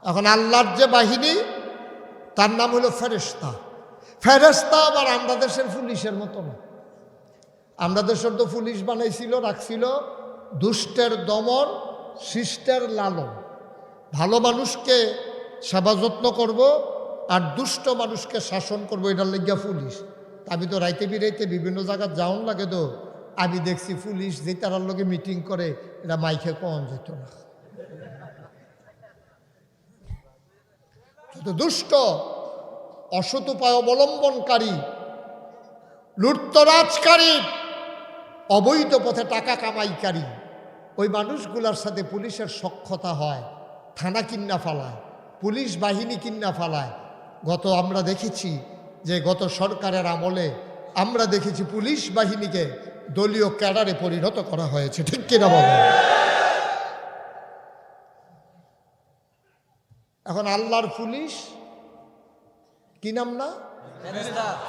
এখন আল্লাহর যে বাহিনী তার নাম হলো ফেরেশতা। ফেরেশতা আবার আমরা দেশের পুলিশের মতো না। আমরা দেশের তো পুলিশ বানাইছিল, রাখছিল দুষ্টের দমন, শিষ্টের লালন। ভালো মানুষকে সেবা যত্ন করব আর দুষ্ট মানুষকে শাসন করবো, এটার লেগিয়া পুলিশ। আমি তো রাইতে বিরাইতে বিভিন্ন জায়গায় যাওন লাগে, তো আমি দেখছি পুলিশ যে তার লগে মিটিং করে, এটা মাইকে কন যেত না। দুষ্ট, অসৎ উপায় অবলম্বনকারী, লুটতরাজকারী, অবৈধ পথে টাকা কামাইকারী, ওই মানুষগুলার সাথে পুলিশের সখ্যতা হয়, থানা কিন্না ফালায়, পুলিশ বাহিনী কিন্না ফালায়। আমরা দেখেছি যে গত সরকারের আমলে আমরা দেখেছি পুলিশ বাহিনীকে দলীয় ক্যাডারে পরিণত করা হয়েছে, ঠিক কিনা বলেন? এখন আল্লাহর পুলিশ কি নাম না?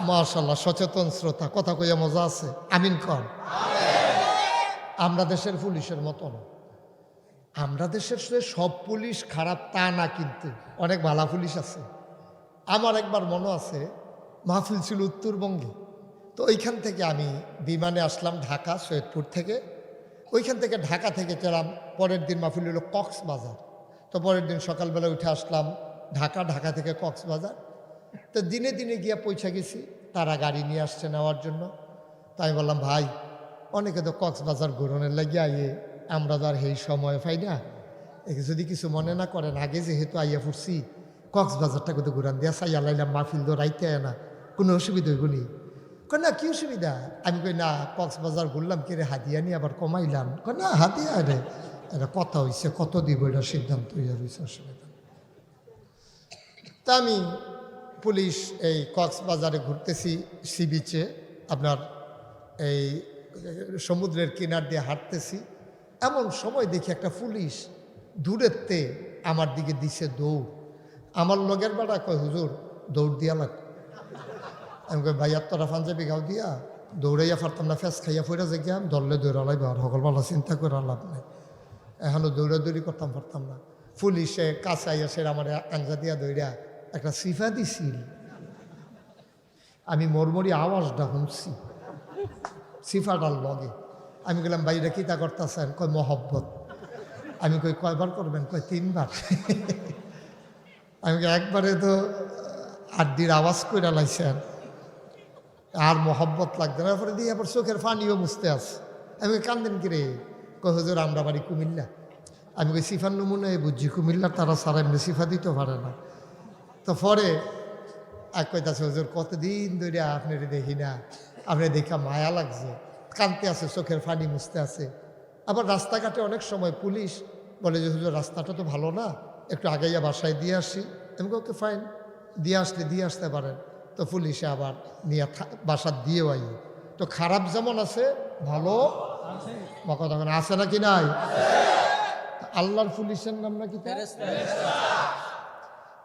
মাশাআল্লাহ, সচেতন শ্রোতা, কথা কইয়া মজা আছে, আমিন কর। আমরা দেশের পুলিশের মতো না। আমরা দেশের সব পুলিশ খারাপ তা না, কিন্তু অনেক ভালো পুলিশ আছে। আমার একবার মনে আছে, মাহফিল ছিল উত্তরবঙ্গে, তো ওইখান থেকে আমি বিমানে আসলাম ঢাকা, সৈয়দপুর থেকে। ওইখান থেকে ঢাকা থেকে চলাম, পরের দিন মাহফিল হলো কক্সবাজার। তো পরের দিন সকালবেলা উঠে আসলাম ঢাকা, ঢাকা থেকে কক্সবাজার। তো দিনে দিনে গিয়ে পৌঁছে গেছি, তারা গাড়ি নিয়ে আসছে নেওয়ার জন্য। তো আমি বললাম, ভাই অনেকে তো কক্সবাজার ঘুরনের লাগিয়ে আইয়ে, আমরা তো আর এই সময় পাই না, যদি কিছু মনে না করেন, আগে যেহেতু আইয়া ফুরছি, কক্সবাজারটা কোথাও ঘুরান দিয়া চাইয়া লাইলাম, মাহফিল তো রাইতে না, কোনো অসুবিধা হইব নি? কয় না, কি অসুবিধা? আমি কই না, কক্সবাজার ঘুরলাম, কি রে হাতিয়া নিয়ে আবার কমাইলাম? কয় না, হাতিয়া রে, এটা কথা হয়েছে, কত দিব এটা সিদ্ধান্ত হইয়া রয়েছে, অসুবিধা। তা আমি পুলিশ এই কক্সবাজারে ঘুরতেছি, সি বিচে, আপনার এই সমুদ্রের কিনার দিয়ে হাঁটতেছি। এমন সময় দেখি একটা পুলিশ দূরেরতে আমার দিকে দিছে দৌড়। আমার লগের বেড়া কয়, হুজুর দৌড় দিয়া লাগ। আমি কই, ভাইয়ার তোরা পাঞ্জাবি গাও দিয়া দৌড়াইয়া পারতাম না, ফেস খাইয়া ফইরা যে গিয়াম, ধরলে দৌড়ালাই আর সকলবেলা চিন্তা করে লাভ নেই, এখনও দৌড়াদৌড়ি করতাম পারতাম না। পুলিশে কাছে আইয়া সে আমার আঞ্জা দিয়া দৌড়া একটা সিফা দিছিল। আমি মরমরি আওয়াজটা শুনছি সিফাটার লগে। আমি গেলাম, ভাইরা কি তা করতেছেন? কয় মহব্বত। আমি কই, কয়বার করবেন? কয় 3 বার। আমি একবারে তো আড্ডির আওয়াজ করে লাইছেন, আর মহব্বত লাগবে না। পরে দিয়ে আবার চোখের পানিও মুছতে আছে। আমি কান্দেন কিরে? কয় হুজুর আমরা বাড়ি কুমিল্লা। আমি কই সিফার নমুনা বুঝছি, কুমিল্লার তারা সারা এমনি সিফা দিতে পারে না। তো পরে এক কইতাছে, হুজুর কতদিন ধরে আপনার দেখি না, আপনি দেখা মায়া লাগছে, কানতে আছে, চোখের পানি মুছতে আছে। আবার রাস্তাঘাটে অনেক সময় পুলিশ বলে যে, হুজুর রাস্তাটা তো ভালো না, একটু আগাইয়া বাসায় দিয়ে আসি। আমি ওকে ফাইন, দিয়ে আসতে পারেন। তো পুলিশে আবার নিয়ে বাসা দিয়েও আই। তো খারাপ যেমন আছে, ভালো তখন আছে নাকি নাই? আল্লাহর পুলিশের নাম নাকি?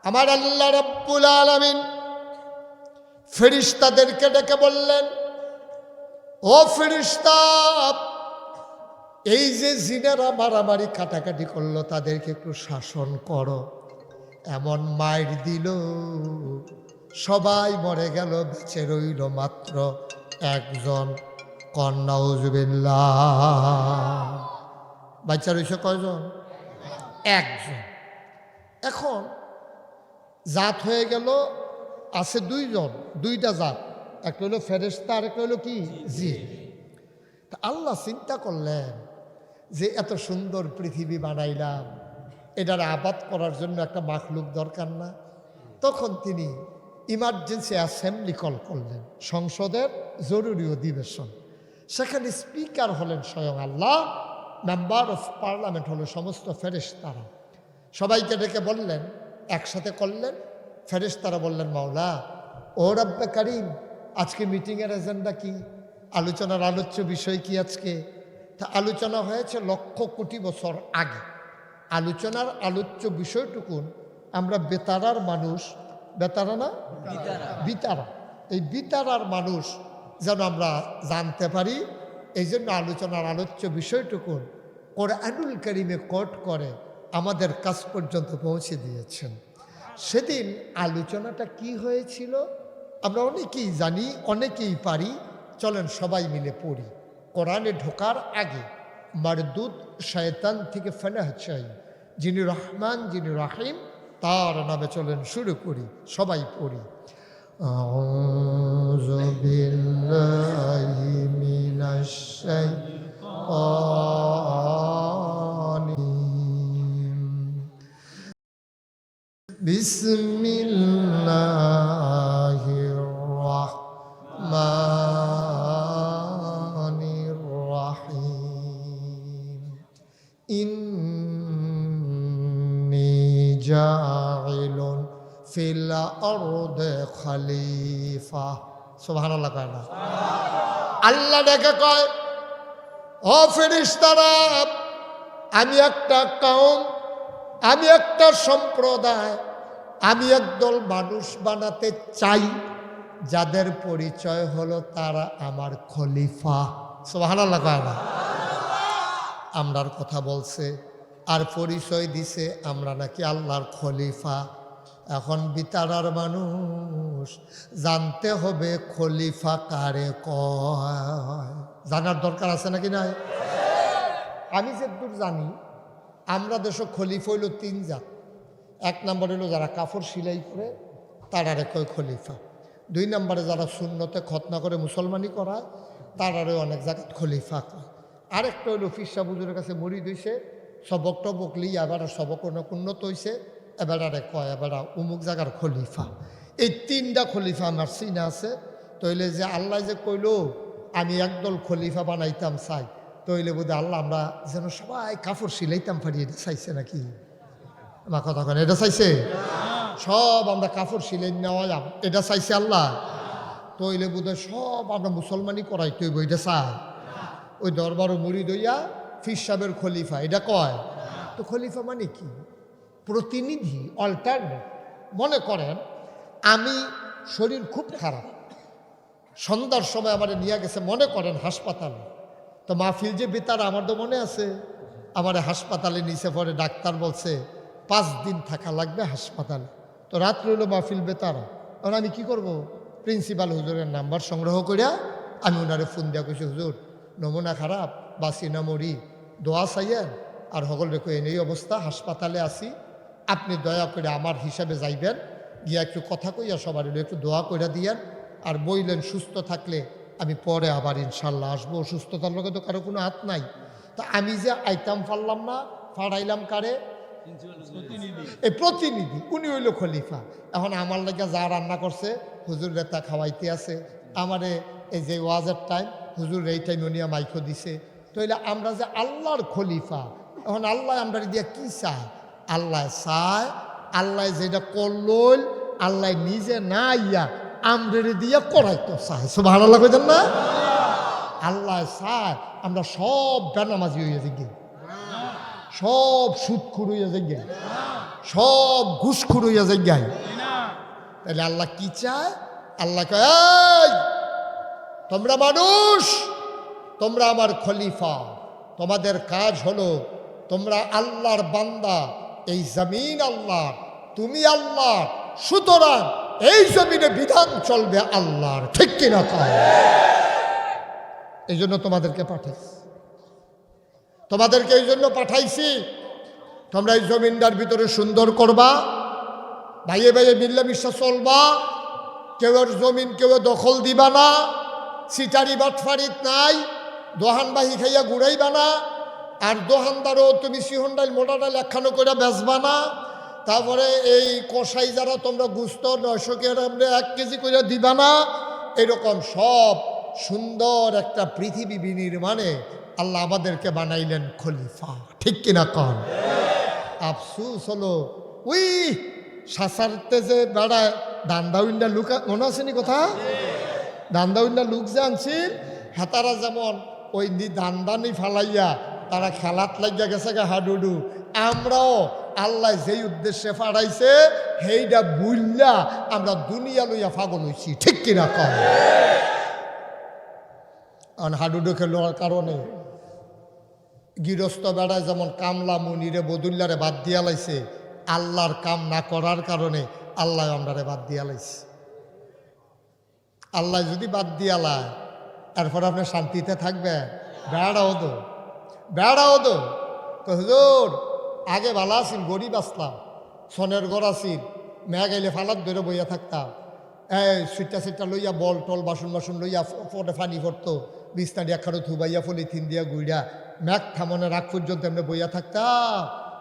আমার আল্লাহ রাব্বুল আলামিন ফেরেশতাদেরকে ডেকে বললেন, ও ফেরেশতা, এই যে জিনেরা মারামারি কাটাকাটি করলো, তাদেরকে একটু শাসন করো। এমন মাইর দিল, সবাই মরে গেল, বেঁচে রইল মাত্র একজন। নাউযুবিল্লাহ। বাচ্চা রয়েছে কয়জন? একজন। এখন জাত হয়ে গেল, আছে 2 জন, 2টা জাত, একটা হলো ফেরেশতা আর একটা হলো কি জিন। তা আল্লাহ চিন্তা করলেন যে এত সুন্দর পৃথিবী বানাইলাম, এটার আবাদ করার জন্য একটা মাখলুক দরকার না? তখন তিনি ইমার্জেন্সি অ্যাসেম্বলি কল করলেন, সংসদের জরুরি অধিবেশন। সেখানে স্পিকার হলেন স্বয়ং আল্লাহ, মেম্বার অফ পার্লামেন্ট হলো সমস্ত ফেরেশতারা। সবাইকে ডেকে বললেন, একসাথে করলেন। ফেরেশতারা বললেন, মাওলা ও রব্বে কারিম, আজকে মিটিংয়ের এজেন্ডা কি? আলোচনার আলোচ্য বিষয় কি আজকে? তা আলোচনা হয়েছে লক্ষ কোটি বছর আগে। আলোচনার আলোচ্য বিষয়টুকুন আমরা বেতারার মানুষ, বেতারা না বিতারা, এই বিতারার মানুষ যেন আমরা জানতে পারি, এই জন্য আলোচনার আলোচ্য বিষয়টুকুন কোরআনুল কারীমে কোট করে আমাদের কাছ পর্যন্ত পৌঁছে দিয়েছেন। সেদিন আলোচনাটা কি হয়েছিল আমরা অনেকেই জানি, অনেকেই পারি। চলেন সবাই মিলে পড়ি। কোরআনে ঢোকার আগে মারদুদ শয়তান থেকে ফনাহ চাই, যিনি রহমান যিনি রাহিম, তার নামে চলেন শুরু করি, সবাই পড়ি। আউযু বিল্লাহি মিনাশ শাইতানির বিসমিল্লাহির রাহমানির রাহিম। ইন্নী জাইলুন ফিল আরদি খলিফা। সুবহানাল্লাহ কয় না? আল্লাহ ডেকে কয়, ও ফেরেশতারা, আমি একটা কওম, আমি একটা সম্প্রদায়, আমি একদল মানুষ বানাতে চাই যাদের পরিচয় হলো তারা আমার খলিফা। সুবহানাল্লাহ কয় না? আমরার কথা বলছে আর পরিচয় দিছে আমরা নাকি আল্লাহর খলিফা। এখন বিতারার মানুষ জানতে হবে খলিফা কারে কয়, জানার দরকার আছে নাকি নাই? আমি যেদূর জানি আমরা দেশে খলিফা হইল 3 জাত। 1 নম্বর হইল যারা কাপড় সেলাই করে, তারারে কয় খলিফা। 2 নম্বরে যারা সুন্নতে খতনা করে মুসলমানি করায়, তারারে অনেক জায়গায় খলিফা কয়। আরেকটা হইল ফিরসা বুজুরের কাছে মরিদ হইছে, সবক টবক লি এবার সবক অনেক উন্নত হয়েছে, এবারে কয় এবার উমুক জায়গার খলিফা। এই 3টা খলিফা আমার চিনা আছে। তইলে যে আল্লাহ যে কইল আমি একদল খলিফা বানাইতাম চাই, তইলে বোধ আল্লাহ আমরা যেন সবাই কাপড় সিলাইতাম পারি, এটা চাইছে নাকি? আমার কথা কেন, এটা চাইছে? সব আমরা কাপড় সিলাই নেওয়ালাম, এটা চাইছে আল্লাহ? তইলে বোধ সব আমরা মুসলমানি করাই তৈব, এটা চাই? ওই দরবার মুড়ি দইয়া ফির সাহেবের খলিফা এটা কয়। তো খলিফা মানে কি? প্রতিনিধি, অল্টারনেট। মনে করেন আমি শরীর খুব খারাপ, সন্ধ্যার সময় আমার নিয়ে গেছে মনে করেন হাসপাতালে, তো মাহফিল যে বেতার আমার তো মনে আছে, আমার হাসপাতালে নিচে পরে ডাক্তার বলছে 5 দিন থাকা লাগবে হাসপাতালে। তো রাত্রে হলো মাহফিল বেতারা, তখন আমি কি করব? প্রিন্সিপাল হুজুরের নাম্বার সংগ্রহ করিয়া আমি ওনারে ফোন দিয়া কইছি, হুজুর নমুনা খারাপ, বাসি না মরি, দোয়া চাইয়েন। আর সকল রেখো এই অবস্থা, হাসপাতালে আছি, আপনি দয়া করে আমার হিসাবে যাইবেন, গিয়া একটু কথা কইয়া সবার একটু দোয়া কইরা দিয়েন। আর বইলেন সুস্থ থাকলে আমি পরে আবার ইনশাল্লাহ আসবো, অসুস্থতার লোকে তো কারো কোনো হাত নাই। তা আমি যে আইতাম পারলাম না, ফাড়াইলাম কারে? এই প্রতিনিধি, উনি হইল খলিফা। এখন আমার লাগে যা রান্না করছে হুজুর রেতা খাওয়াইতে আছে, আমারে এই যে ওয়াজের টাইম হুজুর এই টাইম উনি মাইকো দিছে। তাইলে আমরা যে আল্লাহর খলিফা, এখন আল্লাহ আমরা দিয়া কি চায়? আল্লাহ চায়, আল্লাহ যেটা করল আল্লাহ নিজে না ইয়া আমরে দিয়া করাইতো চায়। সুবহানাল্লাহ কইতেন না? আল্লাহ চায় আমরা সব বেনামাজি হইয়া যাই, সব সুদখুর হইয়া যাই, সব ঘুষখুর হইয়া যাই। তাহলে আল্লাহ কি চায়? আল্লাহ কয়, এই তোমরা মানুষ, তোমরা আমার খলিফা, তোমাদের কাজ হলো তোমরা আল্লাহর বান্দা, এই জমিন আল্লাহর, তুমি আল্লাহ, সুতরাং এই জমিনে বিধান চলবে আল্লাহর, ঠিক কিনা কয়? এই জন্য তোমাদেরকে পাঠাইছি, তোমাদেরকে এই জন্য পাঠাইছি তোমরা এই জমিনটার ভিতরে সুন্দর করবা, ভাইয়ে ভাইয়ে মিল্লামিশা চলবা, কেউ জমিন কেউ দখল দিবা না, সিটারি বাটফারিত নাই, দোহানবাহী খাইয়া ঘুরাইবা না, আর দোহানদারও তুমি সিহন ডাইল মোটা ডাইল একখানো করে বেচবা না। তারপরে এই কষাই যারা তোমরা গুস্ত 900 গ্রাম 1 কেজি করে দিবা না। এরকম সব সুন্দর একটা পৃথিবী বিনির্মাণে আল্লাহ আমাদেরকে বানাইলেন খলিফা, ঠিক কিনা কন? আফসুস হলো ওই সাসারতে যে বেড়ায় দান্দাউন্ডা লুক, মনে আসেনি কথা? দান্দাউন্ডা লুক যে আনছিল, হেতারা যেমন ওই দান্দানি ফালাইয়া তারা খেলাত লাগিয়া গেছে গা হাডুডু, আমরাও আল্লাহ যেই উদ্দেশ্যে ফাড়াইছে সেইটা বুঝলা আমরা দুনিয়া লইয়া পাগল হইছি, ঠিক কিনা কম? হাডুডু খেলোয়ার কারণে গৃহস্থ বেড়ায় যেমন কামলা মুনিরে বদুল্লারে বাদ দিয়া লাইছে, আল্লাহর কাম না করার কারণে আল্লাহ আমরারে বাদ দিয়া লাইছে। আল্লাহ যদি বাদ দিয়া লায় এরপর আপনি শান্তিতে থাকবেন? বেড়াও তো হুজুর আগে ভালো আসিল, গরিব আসলাম, সনের ঘর আসিল, মেয়া গাইলে ফালাত ধরে বইয়া থাকতাম, এই সুইটা লইয়া বল টল বাসন লইয়া পরে ফানি পড়তো, বিছনাটি একখানো থুবাইয়া পলিথিন দিয়া গুইড়া ম্যাক থামনের রাগ পর্যন্ত এমনি বইয়া থাকতাম,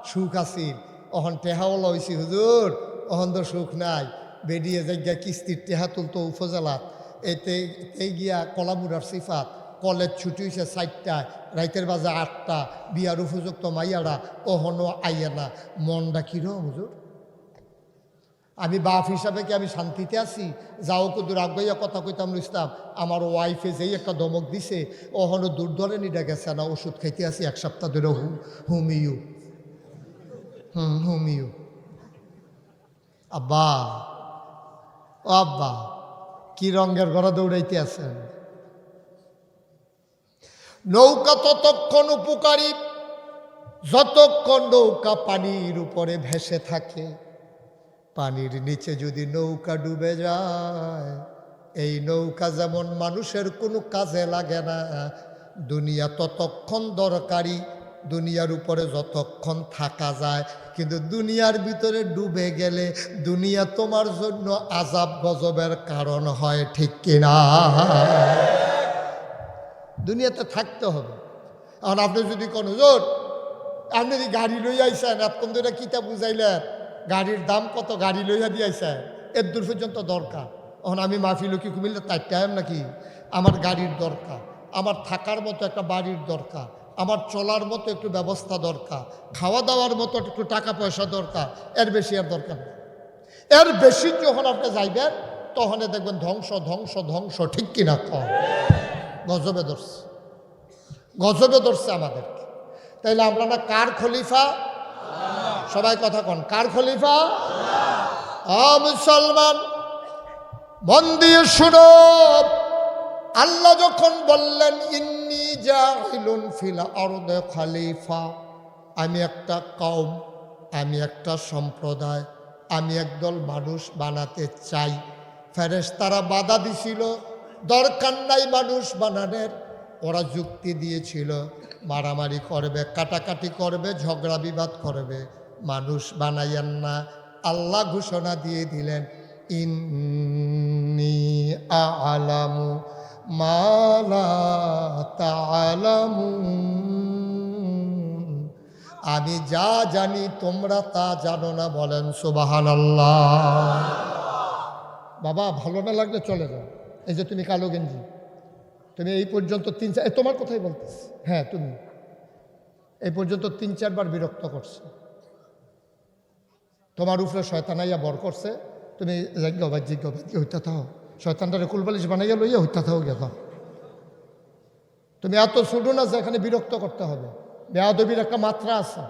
সুখ আসিল। অহন টেহাওয়ালা হয়েছি হুজুর, অহন তো সুখ নাই। বেরিয়ে যাই কিস্তির টেহা তুলতো উপজেলাত, এতে গিয়া কলামুরার সিফাত, কলেজ ছুটি হয়েছে 4টায়, রাইতের বাজে 8টা, বিয়ার উপযুক্ত মাইয়ারা অহনো আইয়া না, মনটা কিরম হুজুর? আমি বাপ হিসাবে কি আমি শান্তিতে আছি? যাও কুদুর আগাইয়া কথা কইতাম ইসলাম, আমার ওয়াইফে যেই একটা ধমক দিছে, অহনো দূর ধরে নিয়ে গেছে না, ওষুধ খাইতে আছি 1 সপ্তাহ ধরে, হুমিও আব্বা ও আব্বা কি রঙের ঘরে দৌড়াইতে আছেন? নৌকা ততক্ষণ উপকারী যতক্ষণ নৌকা পানির উপরে ভেসে থাকে। পানির নিচে যদি নৌকা ডুবে যায়, এই নৌকা যেমন মানুষের কোনো কাজে লাগে না, দুনিয়া ততক্ষণ দরকারি, দুনিয়ার উপরে যতক্ষণ থাকা যায়, কিন্তু দুনিয়ার ভিতরে ডুবে গেলে দুনিয়া তোমার জন্য আযাব গজবের কারণ হয়, ঠিক কিনা? দুনিয়াতে থাকতে হবে। এখন আপনি যদি কোন হুজুর আপনি যদি গাড়ি লইয়া আইসেন, এতক্ষণ ধরে কিতা বুঝাইলেন, গাড়ির দাম কত, গাড়ি লইয়া দিয়ে আইসেন, এর দূর পর্যন্ত দরকার। এখন আমি মাহফিল কি কুমিল্লা তাই টাইম নাকি? আমার গাড়ির দরকার, আমার থাকার মতো একটা বাড়ির দরকার, আমার চলার মতো একটু ব্যবস্থা দরকার, খাওয়া দাওয়ার মতো একটু টাকা পয়সা দরকার, এর বেশি আর দরকার নেই। এর বেশি যখন আপনি যাইবেন তখন দেখবেন ধ্বংস ধ্বংস ধ্বংস, ঠিক কিনা? কম গজবে ধরছে আমাদেরকে। তাইলে আমরা না কার খলিফা? সবাই কথা কন, কার খলিফা? মুসলমান মন দিয়ে শুনো, আল্লাহ যখন বললেন ইন্নী জাইলুন ফিল আরদে খলিফা, আমি একটা কওম, আমি একটা সম্প্রদায়, আমি একদল মানুষ বানাতে চাই। ফেরেশতারা বাধা দিছিল, দরকার নাই মানুষ বানানোর। ওরা যুক্তি দিয়েছিল মারামারি করবে, কাটাকাটি করবে, ঝগড়া বিবাদ করবে, মানুষ বানাইয়েন না। আল্লাহ ঘোষণা দিয়ে দিলেন ইন্নী আ'লামু মা লা তা'লামুন, আমি যা জানি তোমরা তা জানো না। বলেন সুবহানাল্লাহ। বাবা ভালো না লাগলে চলে যাও। এই যে তুমি কালো গেঞ্জি, তুমি এই পর্যন্ত 3-4, তোমার কথাই বলতেছি, হ্যাঁ তুমি এই পর্যন্ত 3-4 বার বিরক্ত করছে, তোমার উপরে শয়তানাইয়া বর করছে, তুমি জিজ্ঞাবাদ হইতা থাও, শয়তানটারে কুলবালিশ বানাইয়া লইয়া হইতা থাও গেত। তুমি এত ছোট না যে এখানে বিরক্ত করতে হবে, বেয়াদবির একটা মাত্রা আছে।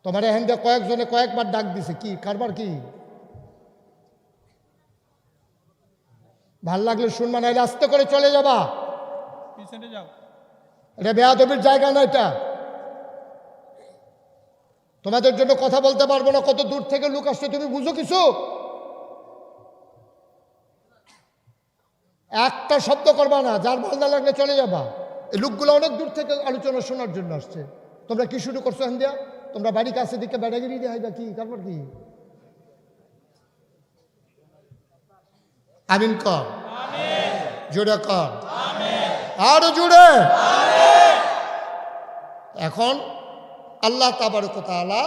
তোমার এখান দিয়ে কয়েকজনে কয়েকবার ডাক দিছে, কি কারবার কি? ভাল লাগলে শুনবা, নাইলে আস্তে করে চলে যাবা, পিছনে যাও। এটা বেয়াদবির জায়গা না, এটা তোমাদের জন্য কথা বলতে পারবো না, কত দূর থেকে লোক আসছে, তুমি বুঝো কিছু? একটা শব্দ করবা না, যার ভাল না লাগলে চলে যাবা। এই লোকগুলো অনেক দূর থেকে আলোচনা শোনার জন্য আসছে। তোমরা কি শুরু করছো এখন দিয়া? তোমরা বাড়ি কাছে দিকে বেড়াগিরি দেওয়া হয় কি? তারপর কি? আমিন কর, জোরে কর, আরো জোরে। এখন আল্লাহ তাবারক ওয়া তাআলা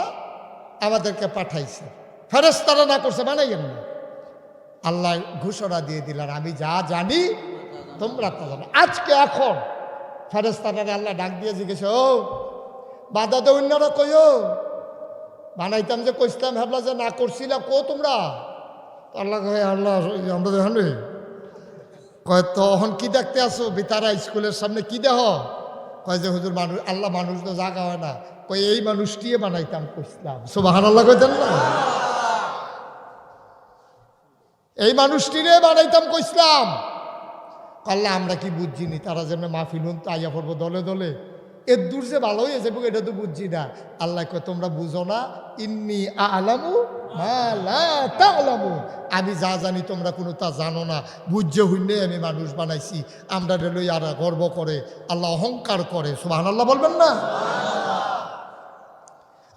আমাদেরকে পাঠাইছে, ফেরেশতারা না করছে বানাইয়েন না। আল্লাহ ঘোষণা দিয়ে দিলেন আমি যা জানি তোমরা তা জানো। আজকে এখন ফেরেশতারা আল্লাহ ডাক দিয়ে জিজ্ঞেস, ও বাধা দে অন্যরা কইও, বানাইতাম যে কইসলাম, ভাবলা যে না করছিলা, কো তোমরা? আল্লাহ কয় আল্লাহ আমরা দেখেন কয় তখন কি দেখতে আসো বিতারা স্কুলের সামনে, কি দেহ? কয় যে হুজুর মানুষ, আল্লাহ মানুষ তো জাগা হয় না, কই এই মানুষটিয়ে বানাইতাম কইসলাম। সুবহানাল্লাহ কইতেন না? এই মানুষটিরে বানাইতাম কইসলাম। আল্লাহ আমরা কি বুঝছিনি, তারা যেমন মাহফিল হুন আইয়া পড়বো দলে দলে, এর দূর যে ভালো হয়েছে এটা তো বুঝছি না। আল্লাহ কয় তোমরা বুঝো না, ইন্নি আলামু মা লা তা'লামু, আমি যা জানি তোমরা কোনো তা জানো না। বুঝছে হইলে আমি মানুষ বানাইছি, আমরা লই আর গর্ব করে, আল্লাহ অহংকার করে। সুবহানাল্লাহ বলবেন না?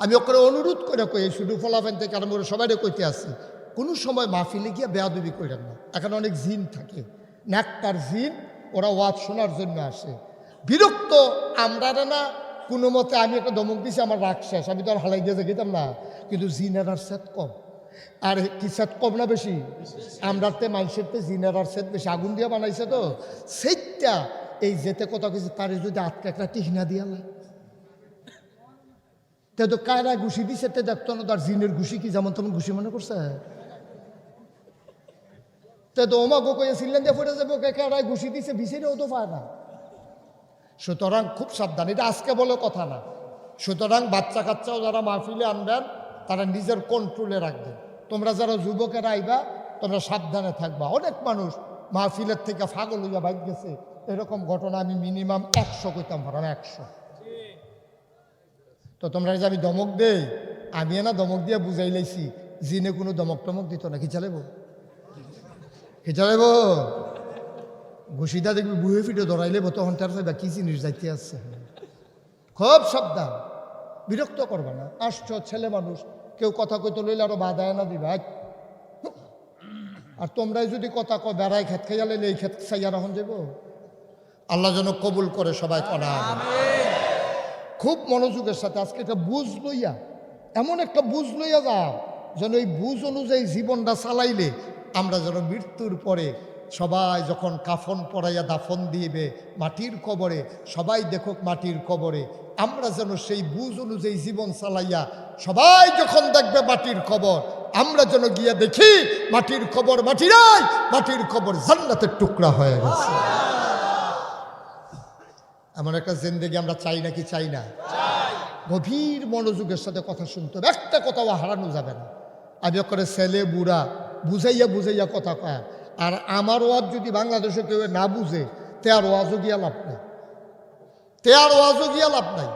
আমি ওকে অনুরোধ করে কই, শুধু ফলাফেন থেকে আরম্ভ করে সবাই কইতে আসি, কোনো সময় মাহফিলে গিয়ে বেয়াদবি করেন না। এখানে অনেক জিন থাকে, ন্যাক্কার জিন, ওরা ওয়াজ শোনার জন্য আসে। বিরক্ত আমরা না কোনো মতে, আমি একটা ধমক দিছি, আমার রাগ শেষ, আমি তো আর হালাই দিয়ে যেতাম না। কিন্তু জিনের আর সেট কম। আর কি সেট কম না বেশি? আমরা তে মানুষের তে জিনের আর সেট বেশি, আগুন দিয়ে বানাইছে তো সেইটা। এই যেতে কথা কিছু তারে যদি আটকে একটা টিহনা দিয়া লাই, তে তো কায়রা ঘুষি দিছে, তে দেখতো না তার জিনের ঘুষি কি যেমন তেমন ঘুষি মনে করছে। তে তো ওমা গো কয়ে সিলেন দিয়ে পড়ে যাবো, কায়রায় ঘুষি দিছে, বিছিরেও তো পায় না। সুতরাং খুব সাবধান, এটা আজকে বলে কথা না। সুতরাং বাচ্চা কাচ্চাও যারা মাহফিলে আনবেন তারা নিজের কন্ট্রোলে রাখবে। তোমরা যারা যুবকেরা আইবা তোমরা সাবধানে থাকবা। অনেক মানুষ মাহফিলের থেকে পাগল হইয়া বাইক গেছে, এরকম ঘটনা আমি মিনিমাম 100 কইতাম পারাম, 100। তো তোমরা যে আমি দমক দেই, আমি না দমক দিয়ে বুঝাই লাইছি, জিনে কোনো দমক টমক দিত না। কি চালাইব, কি চালাইব, ঘুষিটা দেখবি বুহে ফিটে ধরাই লেব, তখন তার সাথে কি জিনিস যাইতে আসছে। খুব সাবধান, বিরক্ত করবা না। আসছ ছেলে মানুষ, কেউ কথা কইতে লইলে আরো বাধায় না দিবা। আর তোমরাই যদি কথা কো বেড়াই খেত খাইয়া লাইলে এই খেত খাইয়া রাখন যাব। আল্লাহ যেন কবুল করে সবাই করা। খুব মনোযোগের সাথে আজকে একটা বুঝ লইয়া, এমন একটা বুঝ লইয়া যাও যেন এই বুঝ অনুযায়ী জীবনটা চালাইলে আমরা যেন মৃত্যুর পরে সবাই যখন কাফন পরাইয়া দাফন দিবে মাটির কবরে, সবাই দেখুক মাটির কবরে, আমরা যেন সেই বুঝ অনুযায়ী জীবন চালাইয়া সবাই যখন দেখবে মাটির কবর, আমরা যেন গিয়া দেখি মাটির কবর মাটি নাই, মাটির কবর জান্নাতের টুকরা হয়ে গেছে। এমন একটা জিন্দেগি আমরা চাই নাকি চাই না? গভীর মনোযোগের সাথে কথা শুনতে হবে, একটা কথাও হারানো যাবে না। আমি করে ছেলে বুড়া বুঝাইয়া বুঝাইয়া কথা কয়। আর আমার ওয়াজ যদি বাংলাদেশে কেউ না বুঝে, তে আর ওয়াজও গিয়া লাভ নাই, তে আর ওয়াজও গিয়া লাভ নাই।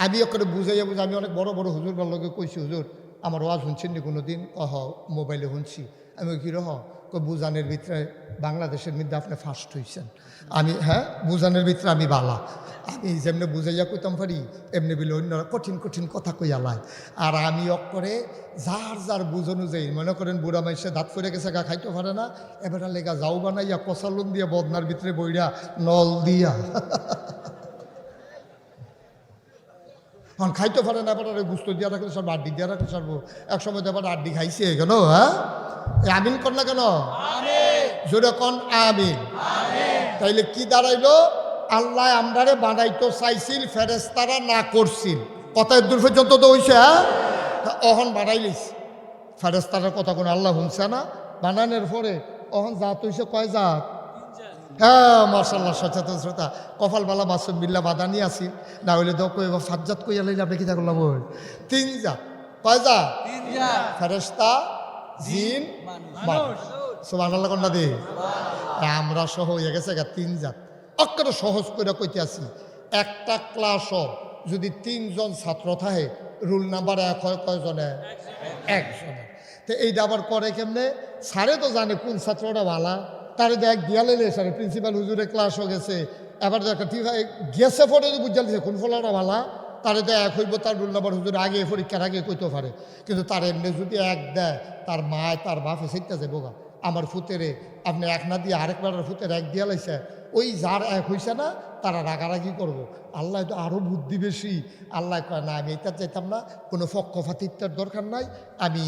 আমি ওখানে বুঝাইয়া বুঝে, আমি অনেক বড় বড় হুজুর লোকে কইছি, হুজুর আমার ওয়াজ শুনছেন নি কোনো দিন? মোবাইলে শুনছি। আমি কি রহ বুঝানের ভিতরে বাংলাদেশের মধ্যে আপনি ফার্স্ট হয়েছেন। আমি হ্যাঁ, বুঝানের ভিতরে আমি বালা, আমি যেমনি বুঝাইয়া কইতাম পারি এমনি বিলে অন্যরা কঠিন কঠিন কথা কইয়া লাই। আর আমি করে যার যার বুঝ অনুযায়ী, মনে করেন বুড়া মাইসে দাঁত ফিরে গেছে, গা খাইতে পারে না, এবার লেগা যাও বানাইয়া কষালুন দিয়া বদনার ভিতরে বইরা নল দিয়া এখন খাইতে পারে না, এবার গুস্ত দিয়া রাখলে সব আড্ডি দিয়া রাখলে সর্ব এক সময় তো এবার আড্ডি খাইছে কেন? হ্যাঁ, আমিন কর না কেন? জোরে কন আমিন। তাইলে কি দাঁড়াইলো? আল্লাহ আমরারে বানাইতো চাইছিল, ফেরেশতারা না করছিল। কথা দূর পর্যন্ত তো হইছে। হ্যাঁ, অহন বানাইলিস ফেরেশতারার কথা কোনো আল্লাহ শুনছে না? বানানোর পরে অহন জাত হইছে কয় জাত? হ্যাঁ, মাশাআল্লাহ, সচেতন শ্রোতা। কপাল বালা মাসুম বিল্লাহ বাদানি আসিল, না হইলে তো কই সাজ্জাত কইয়া লইলে আপনি কি তা করলাম? 3 জাত। কয় জাত? ফেরেশতা, জিন, মানুষ। সুবহানাল্লাহ কোনটা দে? আমরা সহ হয়ে গেছে 3 জাত। অক্ষরে সহজ করে কইতে আসি, একটা ক্লাসও যদি 3 জন ছাত্র থাকে, রুল নাম্বার 1 হয় কয়জনে? 1 জনে। তো এইটা আবার করে কেমনে? স্যারে তো জানে কোন ছাত্রটা ভালা, তারে দেখ দিয়া লাইলে স্যার প্রিন্সিপাল হুজুরে ক্লাসও গেছে, এবার দেখা ঠিক গেছে ফটো বুঝা দিছে কোন ফলাটা ভালা, তারে তো 1 হইব, তার রুল নাম্বার হুজুর আগে পরীক্ষার আগে কইতে পারে। কিন্তু তার এমনি যদি 1 দেয়, তার মায় তার বাপে সেইটা যাবো গা, আমার ফুতেরে আপনি 1 না দিয়ে আরেকবার ফুতের 1 দিয়া লাইছে, ওই যার 1 হইছে না তারা রাগারাগি করবো। আল্লাহ তো আরও বুদ্ধি বেশি। আল্লাহ কয় না, আমি এটা চাইতাম না, কোনো পক্ষপাতিত্বের দরকার নাই, আমি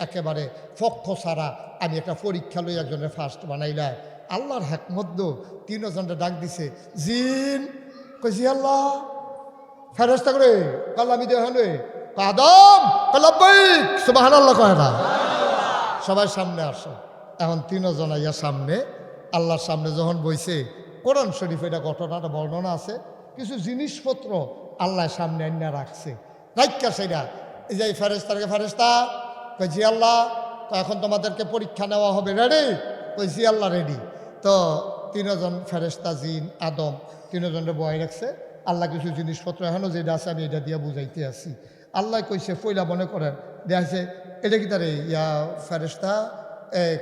একেবারে পক্ষ ছাড়া আমি একটা পরীক্ষা লই একজনের ফার্স্ট বানাইলাই। আল্লাহর হ্যাকমত 3 জনটা ডাক দিছে, জিন কইছি আল্লাহ, ফেরেশতা করে কাল আমি দেখালে আদম লাব্বাইক সুবহানাল্লাহ কয় না? সবাই সামনে আসো। এখন 3 জন আইয়া সামনে, আল্লাহর সামনে যখন বইছে, কোরআন শরীফ এটা ঘটনাটা বর্ণনা আছে, কিছু জিনিসপত্র আল্লাহ সামনে আইনা রাখছে, রাইকা সেটা এই যে ফেরেশতাকে, ফেরেশতা কই জি আল্লাহ, তো এখন তোমাদেরকে পরীক্ষা নেওয়া হবে, রেডি? কই জি আল্লাহ রেডি। তো তিনজন ফেরেশতা জিন আদম তিনজনের বয় রাখছে। আল্লাহ কিছু জিনিসপত্র এখনও যেটা আছে আমি এটা দিয়ে বুঝাইতে আছি। আল্লাহ কইছে পয়লা মনে করেন দেখাছে এটা কি তারে ইয়া ফেরেশতা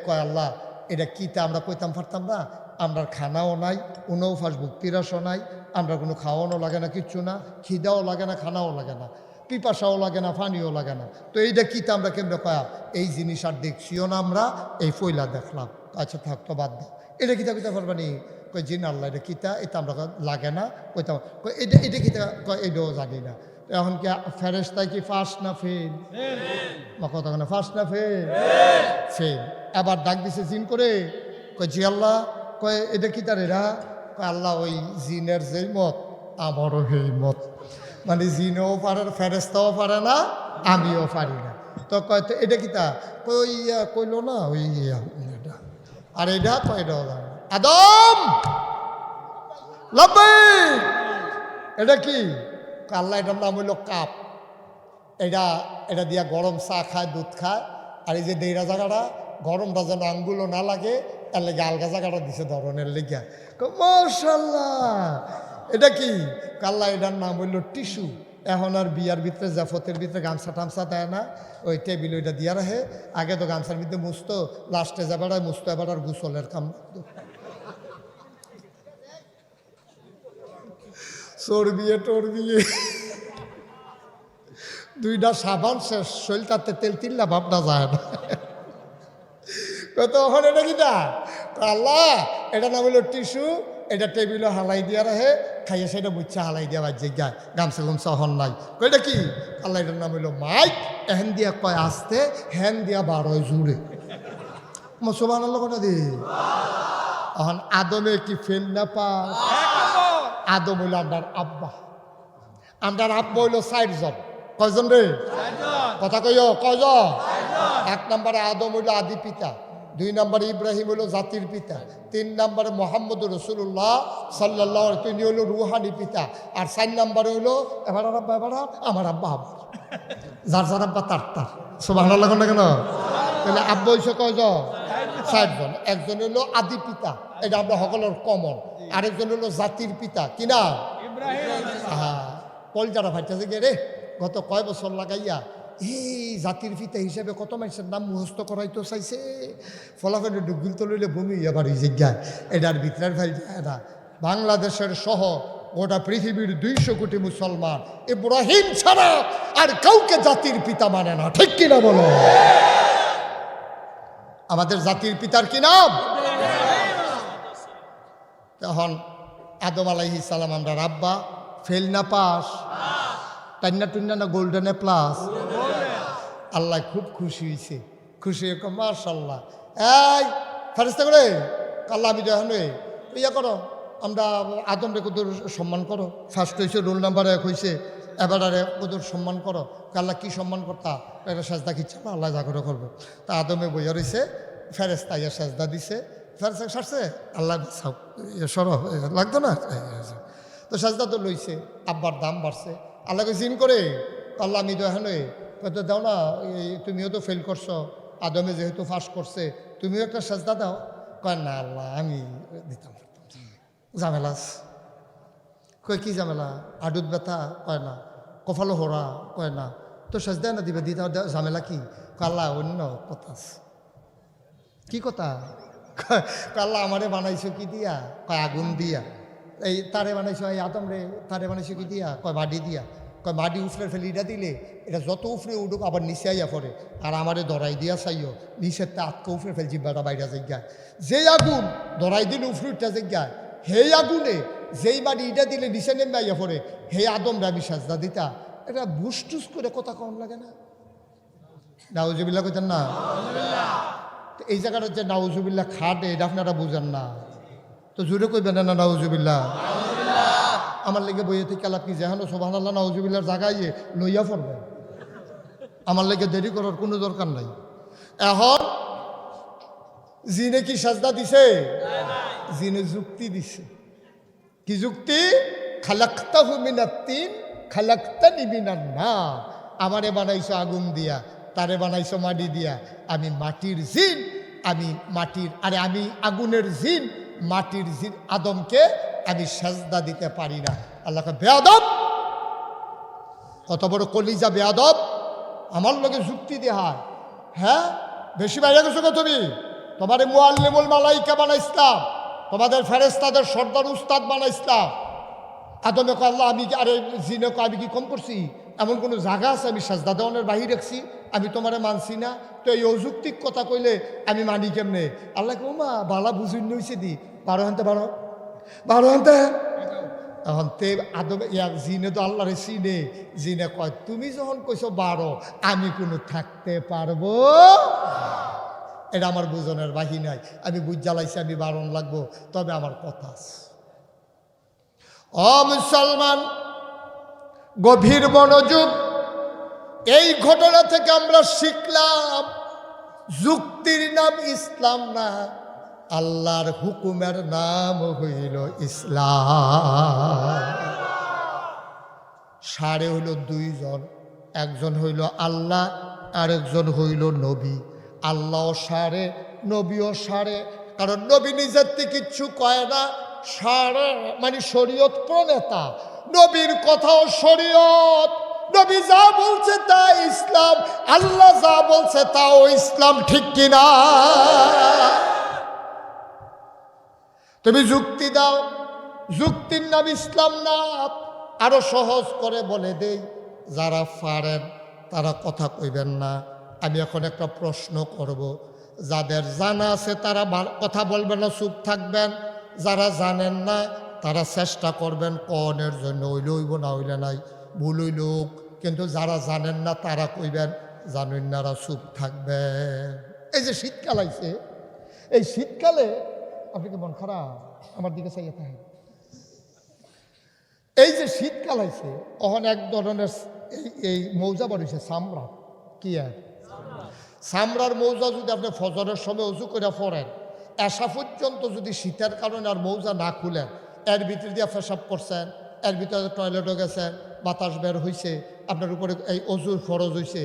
কয় আল্লাহ এটা কিতা আমরা কইতাম পারতাম না, আমরা খানাও নাই, উনও ফাঁসবো, পিরাসও নাই, আমরা কোনো খাওয়ানো লাগে না, কিচ্ছু না, খিদাও লাগে না, খানাও লাগে না, পিপাসাও লাগে না, পানিও লাগে না, তো এইটা কিতা আমরা কেমনে কয়া এই জিনিস আর দেখছিও না, আমরা এই পয়লা দেখলাম। আচ্ছা থাকতো বাদ দাও, এটা কিতা কিতা পারবানি? কই জিন আল্লাহ এটা কিতা, এটা আমরা লাগে না কইতাম, এটা এটা কিতা কয় এটাও জানি না। এখন কি ফেরেশতায় কি ফার্স্ট না ফেল? কথা না ফার্স্ট না ফেল? ফেল। আবার ডাক দিছে জিন করে, কয় জি আল্লাহ, কয় এটা কি তার এরা? কয় আল্লাহ ওই জিনের যেই মত আমারও সেই মত, মানে জিনও পারে ফেরেশতাও পারে না, আমিও পারি না। তো কয় তো এটা কি তা? কই কইলো না ওই এটা আর এটা কয় এটাও জানে না। আদম লাব্বাইক, এটা কি? আল্লাহ এটার নাম হইল কাপ। এটা এটা দিয়া গরম চা খায়, দুধ খায়। আর এই যে ডেরা জায়গাটা গরমটা যেন আঙ্গুলও না লাগে এর লেগে আলগা জায়গাটা দিছে ধরনের লেগিয়া। মাশাআল্লাহ, এটা কি? আল্লাহ এটার নাম হইল টিস্যু। এখন আর বিয়ার ভিতরে জাফতের ভিতরে গামছা টামছা দেয় না, ওই টেবিল ওইটা দিয়া রাখে। আগে তো গামছার ভিতরে মুছতো, লাস্টে যাবার মুছতো, এবার আর গুসলের কাম চর্বিয়ে টর্বিয়ে দুইটা সাবান শেষ, শরীরটাতে তেল তিল্লা ভাবনা যায় না। তখন এটা কিটা? আল্লাহ এটা নাম হইল টিস্যু, এটা টেবিলও হালাই দিয়া রাখে, খাইয়ে সেটা বুচ্ছা হালাই দিয়া বাজে গায়, গামছা গামছা হন নাই। কইটা কি? আল্লাহ এটার নাম হইল মাইক। এহেন দিয়া কয় আসতে, হ্যান দিয়া বারোয় জুড়ে। মুসলমান আল্লাহ কথা দি। এখন আদমে কি ফেল না পা? আদম হইল আপনার আব্বা, আপনার আব্বা হইল 4 জন। কয়জন রে? কথা কইও কয়জন? 1 নম্বরে আদম হইল আদি পিতা, 2 নম্বরে ইব্রাহিম হইল জাতির পিতা, 3 নম্বরে মোহাম্মদ রসুল্লাহ সাল্লাল্লাহু আলাইহি তিনি হইল রুহানি পিতা, আর 4 নম্বরে হইল এবার আব্বা, এবার আমার আব্বা, আবার যার যার আব্বা তার তার। সুবহানাল্লাহ না কেন? তাহলে আব্বা হইছে কয়জন? 4 জন। একজন হইল আদি পিতা, এটা আমরা সকলের কমন। আরেকজন হইল জাতির পিতা, কি না? হ্যাঁ, কলজারা ফাইটাছে গে রে, গত কয় বছর লাগাইয়া এই জাতির পিতা হিসেবে কত মানুষের নাম মুখস্থ করাইতো চাইছে, ফলাফল ডুগুল তো লইলে বমি এবার এই জায়গায় এটার ভিতরের ফাইল যায় না। বাংলাদেশের সহ গোটা পৃথিবীর 200 কোটি মুসলমান ইব্রাহিম ছাড়া আর কাউকে জাতির পিতা মানে না, ঠিক কিনা বলো? আমাদের জাতির পিতার কি নাম? তখন আদম আলাইহিস সালাম আমরা আব্বা। ফেল না পাস? টান্না টুন্না না গোল্ডেনে প্লাস? আল্লাহ খুব খুশি হয়েছে, খুশি হয়ে মাশাআল্লাহ। এই ফেরেশতা করে আল্লাহ আমি দেখেন ইয়া করো, আমরা আদম রে কত সম্মান করো, ফার্স্ট হয়েছে, রোল নাম্বার 1 হয়েছে, এবার আরে কত সম্মান করো। আল্লাহ কি সম্মান করতা? এটা সাজদা কিচ্ছা না, আল্লাহ যা করে করবো। তা আদমে বইয়া রয়েছে, ফেরেশতা ইয়া সাজদা দিছে, ফেরেশতা সারছে, আল্লাহ সর লাগতো না, তো সাজদা তো লইছে। আব্বার দাম বাড়ছে, আল্লাহকে জিন করে আল্লাহ আমি তো এখন তো দাও না, তুমিও তো ফেল করছো, আদমে যেহেতু ফাঁস করছে তুমিও একটা সাজদা দাও। কয় না আল্লাহ আমি দিতাম। ঝামেলাস? কয় কি ঝামেলা? আডুত ব্যথা? কয় না। কপালো হরা? কয় না। তো সাজদা না দিবে, দিতে ঝামেলা কি? আল্লাহ অন্য কথা আছে। কি কথা? আল্লাহ আমারে বানাইছো কি দিয়া? কয় আগুন দিয়া। এই তারে বানাইছো, এই আদম রে তারে বানাইছো কি দিয়া? কয় মাটি দিয়া। কয় মাটি উফরে ফেলে এটা দিলে এটা যত উফরে উঠুক আবার নিচে আইয়া পড়ে, আর আমারে দরাই দিয়া চাইও নিচের তা আটকে উফরে ফেল, জিব্বাটা বাইরা জায়গায়। যেই আগুন দরাই দিলে উফরে উঠটা জায়গায়, সেই আগুনে যেই মাটি ইটা দিলে নিচে নেমে আইয়া পড়ে, হে আদম রে আমি সাজদা দিতা। এটা বুসটুস করে কথা কম লাগে না? নাউজুবিল্লাহ কইতেন না? এই জায়গাটা যে নাউজুবিল্লাহ খাটে এটা আপনারা বুঝেন না, তো জোরে কইবেন না নাউজুবিল্লাহ। আমার লেগে বইয়ে থেকে আলাপ কি যেন সুবহানাল্লাহ নাউজুবিল্লাহর জায়গায় লইয়া পড়বে, আমার লেগে দেরি করার কোনো দরকার নাই। এখন জিনে কি সাজদা দিছে? জিনে যুক্তি দিছে। কি যুক্তি? খালাক্তাহু মিনাত তিন খালাক্তানি মিনান নার। আমারে বানাইছো আগুন দিয়া, তারে বানাইছো মাটি দিয়া, আমি মাটির জিন, আমি মাটির, আরে আমি আগুনের জিন, মাটির আদমকে আমি সেজদা দিতে পারি না। আল্লাহকে বেয়াদব, কত বড় কলিজা বেয়াদব, আমার লোকে যুক্তি দেয়া। হ্যাঁ, বেশি বাইরে গেছো তুমি? তোমার মুআল্লিমুল মালাইকা বানাইছিলাম, তোমাদের ফেরেশতাদের সর্দার উস্তাদ বানাইছিলাম। আদমে কয় আল্লাহ আমি কি, আরে জিনে কয় আমি কি কম করছি? এমন কোনো জায়গা আছে আমি সাজদা দেওয়ানের বাহির রাখছি? আমি তোমারে মানছি না, তো এই অযৌক্তিক কথা কইলে আমি মানি কেমনে? আল্লাহ কে মা বালা বুঝুন নইছে দি, বারো হানতে বারো হানতে। এখন তে আদম জিনে তো আল্লাহরে চিনে, জিনে কয় তুমি যখন কইছো 12 আমি কোনো থাকতে পারবো? এটা আমার বুঝনের বাহি নাই, আমি বুঝ জ্বালাইছি আমি 12 লাগবো, তবে আমার কথা আছে। ও মুসলমান, গভীর মনোযোগ। এই ঘটনা থেকে আমরা শিখলাম যুক্তির নাম ইসলাম না, আল্লাহর হুকুমের নাম হইল ইসলাম। সারে হইল 2 জন, একজন হইল আল্লাহ আর একজন হইল নবী। আল্লাহ সারে, নবীও সারে, কারণ নবী নিজের থেকে কিচ্ছু কয় না, সারে মানে শরীয়ত প্রণেতা, নবীর কথাও শরীয়ত। নবী যা বলছে তা ইসলাম, আল্লাহ যা বলছে তাও ইসলাম, ঠিক কিনা? তুমি যুক্তি দাও, যুক্তির নাম ইসলাম না। আরো সহজ করে বলে দেই, যারা পারেন তারা কথা কইবেন না। আমি এখন একটা প্রশ্ন করব, যাদের জানা আছে তারা কথা বলবেন না, চুপ থাকবেন। যারা জানেন না তারা চেষ্টা করবেন কনের জন্য, হইলে হইব না হইলে নাই, ভুল হইল। কিন্তু যারা জানেন না তারা কইবেন, জানেন না চুপ থাকবেন। এই যে শীতকাল আইছে, এই শীতকালে আপনি কি মন খারাপ? আমার দিকে চাইয়ে থাকেন। এই যে শীতকাল আইছে, তখন এক ধরনের এই মৌজা বাড়িছে চামড়া। কি আর চামড়ার মৌজা যদি আপনি ফজরের সময় উঁচু করে পড়েন, এসা পর্যন্ত যদি শীতের কারণে আর মৌজা না খুলেন, এর ভিতর দিয়ে পেশাব করছেন, এর ভিতরে টয়লেটও গেছেন, বাতাস বের হয়েছে, আপনার উপরে এই অজুর ফরজ হয়েছে,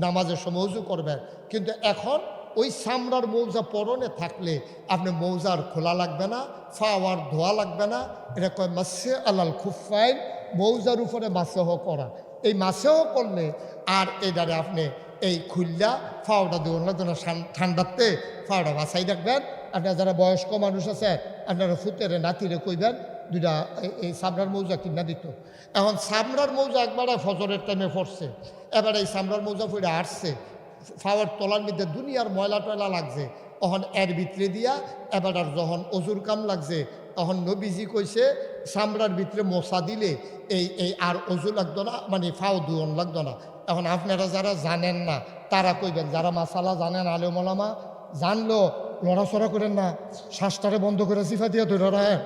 নামাজের সময় অজু করবেন। কিন্তু এখন ওই চামড়ার মৌজা পরনে থাকলে আপনি মৌজার খোলা লাগবে না, ফাওয়ার ধোয়া লাগবে না। এটা কয় মাসে আলাল খুফাইন, মৌজার উপরে মাসেহ করা। এই মাসেহ করলে আর এটারে আপনি এই খুললা ফাওয়াটা দেওয়ার লাগবে না, ঠান্ডাতে ফাওয়াটা বাছাই রাখবেন। আপনার যারা বয়স্ক মানুষ আছে আপনারা ফুতেরে নাতিরে কইবেন দুইটা এই চামড়ার মৌজা কিনা দিত। এখন চামড়ার মৌজা একবারে ফজরের টাইমে পড়ছে, এবারে এই চামড়ার মৌজা ফুটে আসছে, ফাওয়ার তলার মধ্যে দুনিয়ার ময়লা টয়লা লাগছে, তখন এর ভিতরে দিয়া এবার যখন অজুর কাম লাগছে, তখন নবীজি কইছে চামড়ার ভিতরে মশা দিলে এই আর অজু লাগতো না, মানে ফাও দুয়ন লাগতো না। এখন আপনারা যারা জানেন না তারা কইবেন, যারা মাসালা জানেন আলেম ওলামা, জানলো লড়াচড়া করেন না, শ্বাসটারে বন্ধ করে সিফা দিয়ে ধরে রাখেন,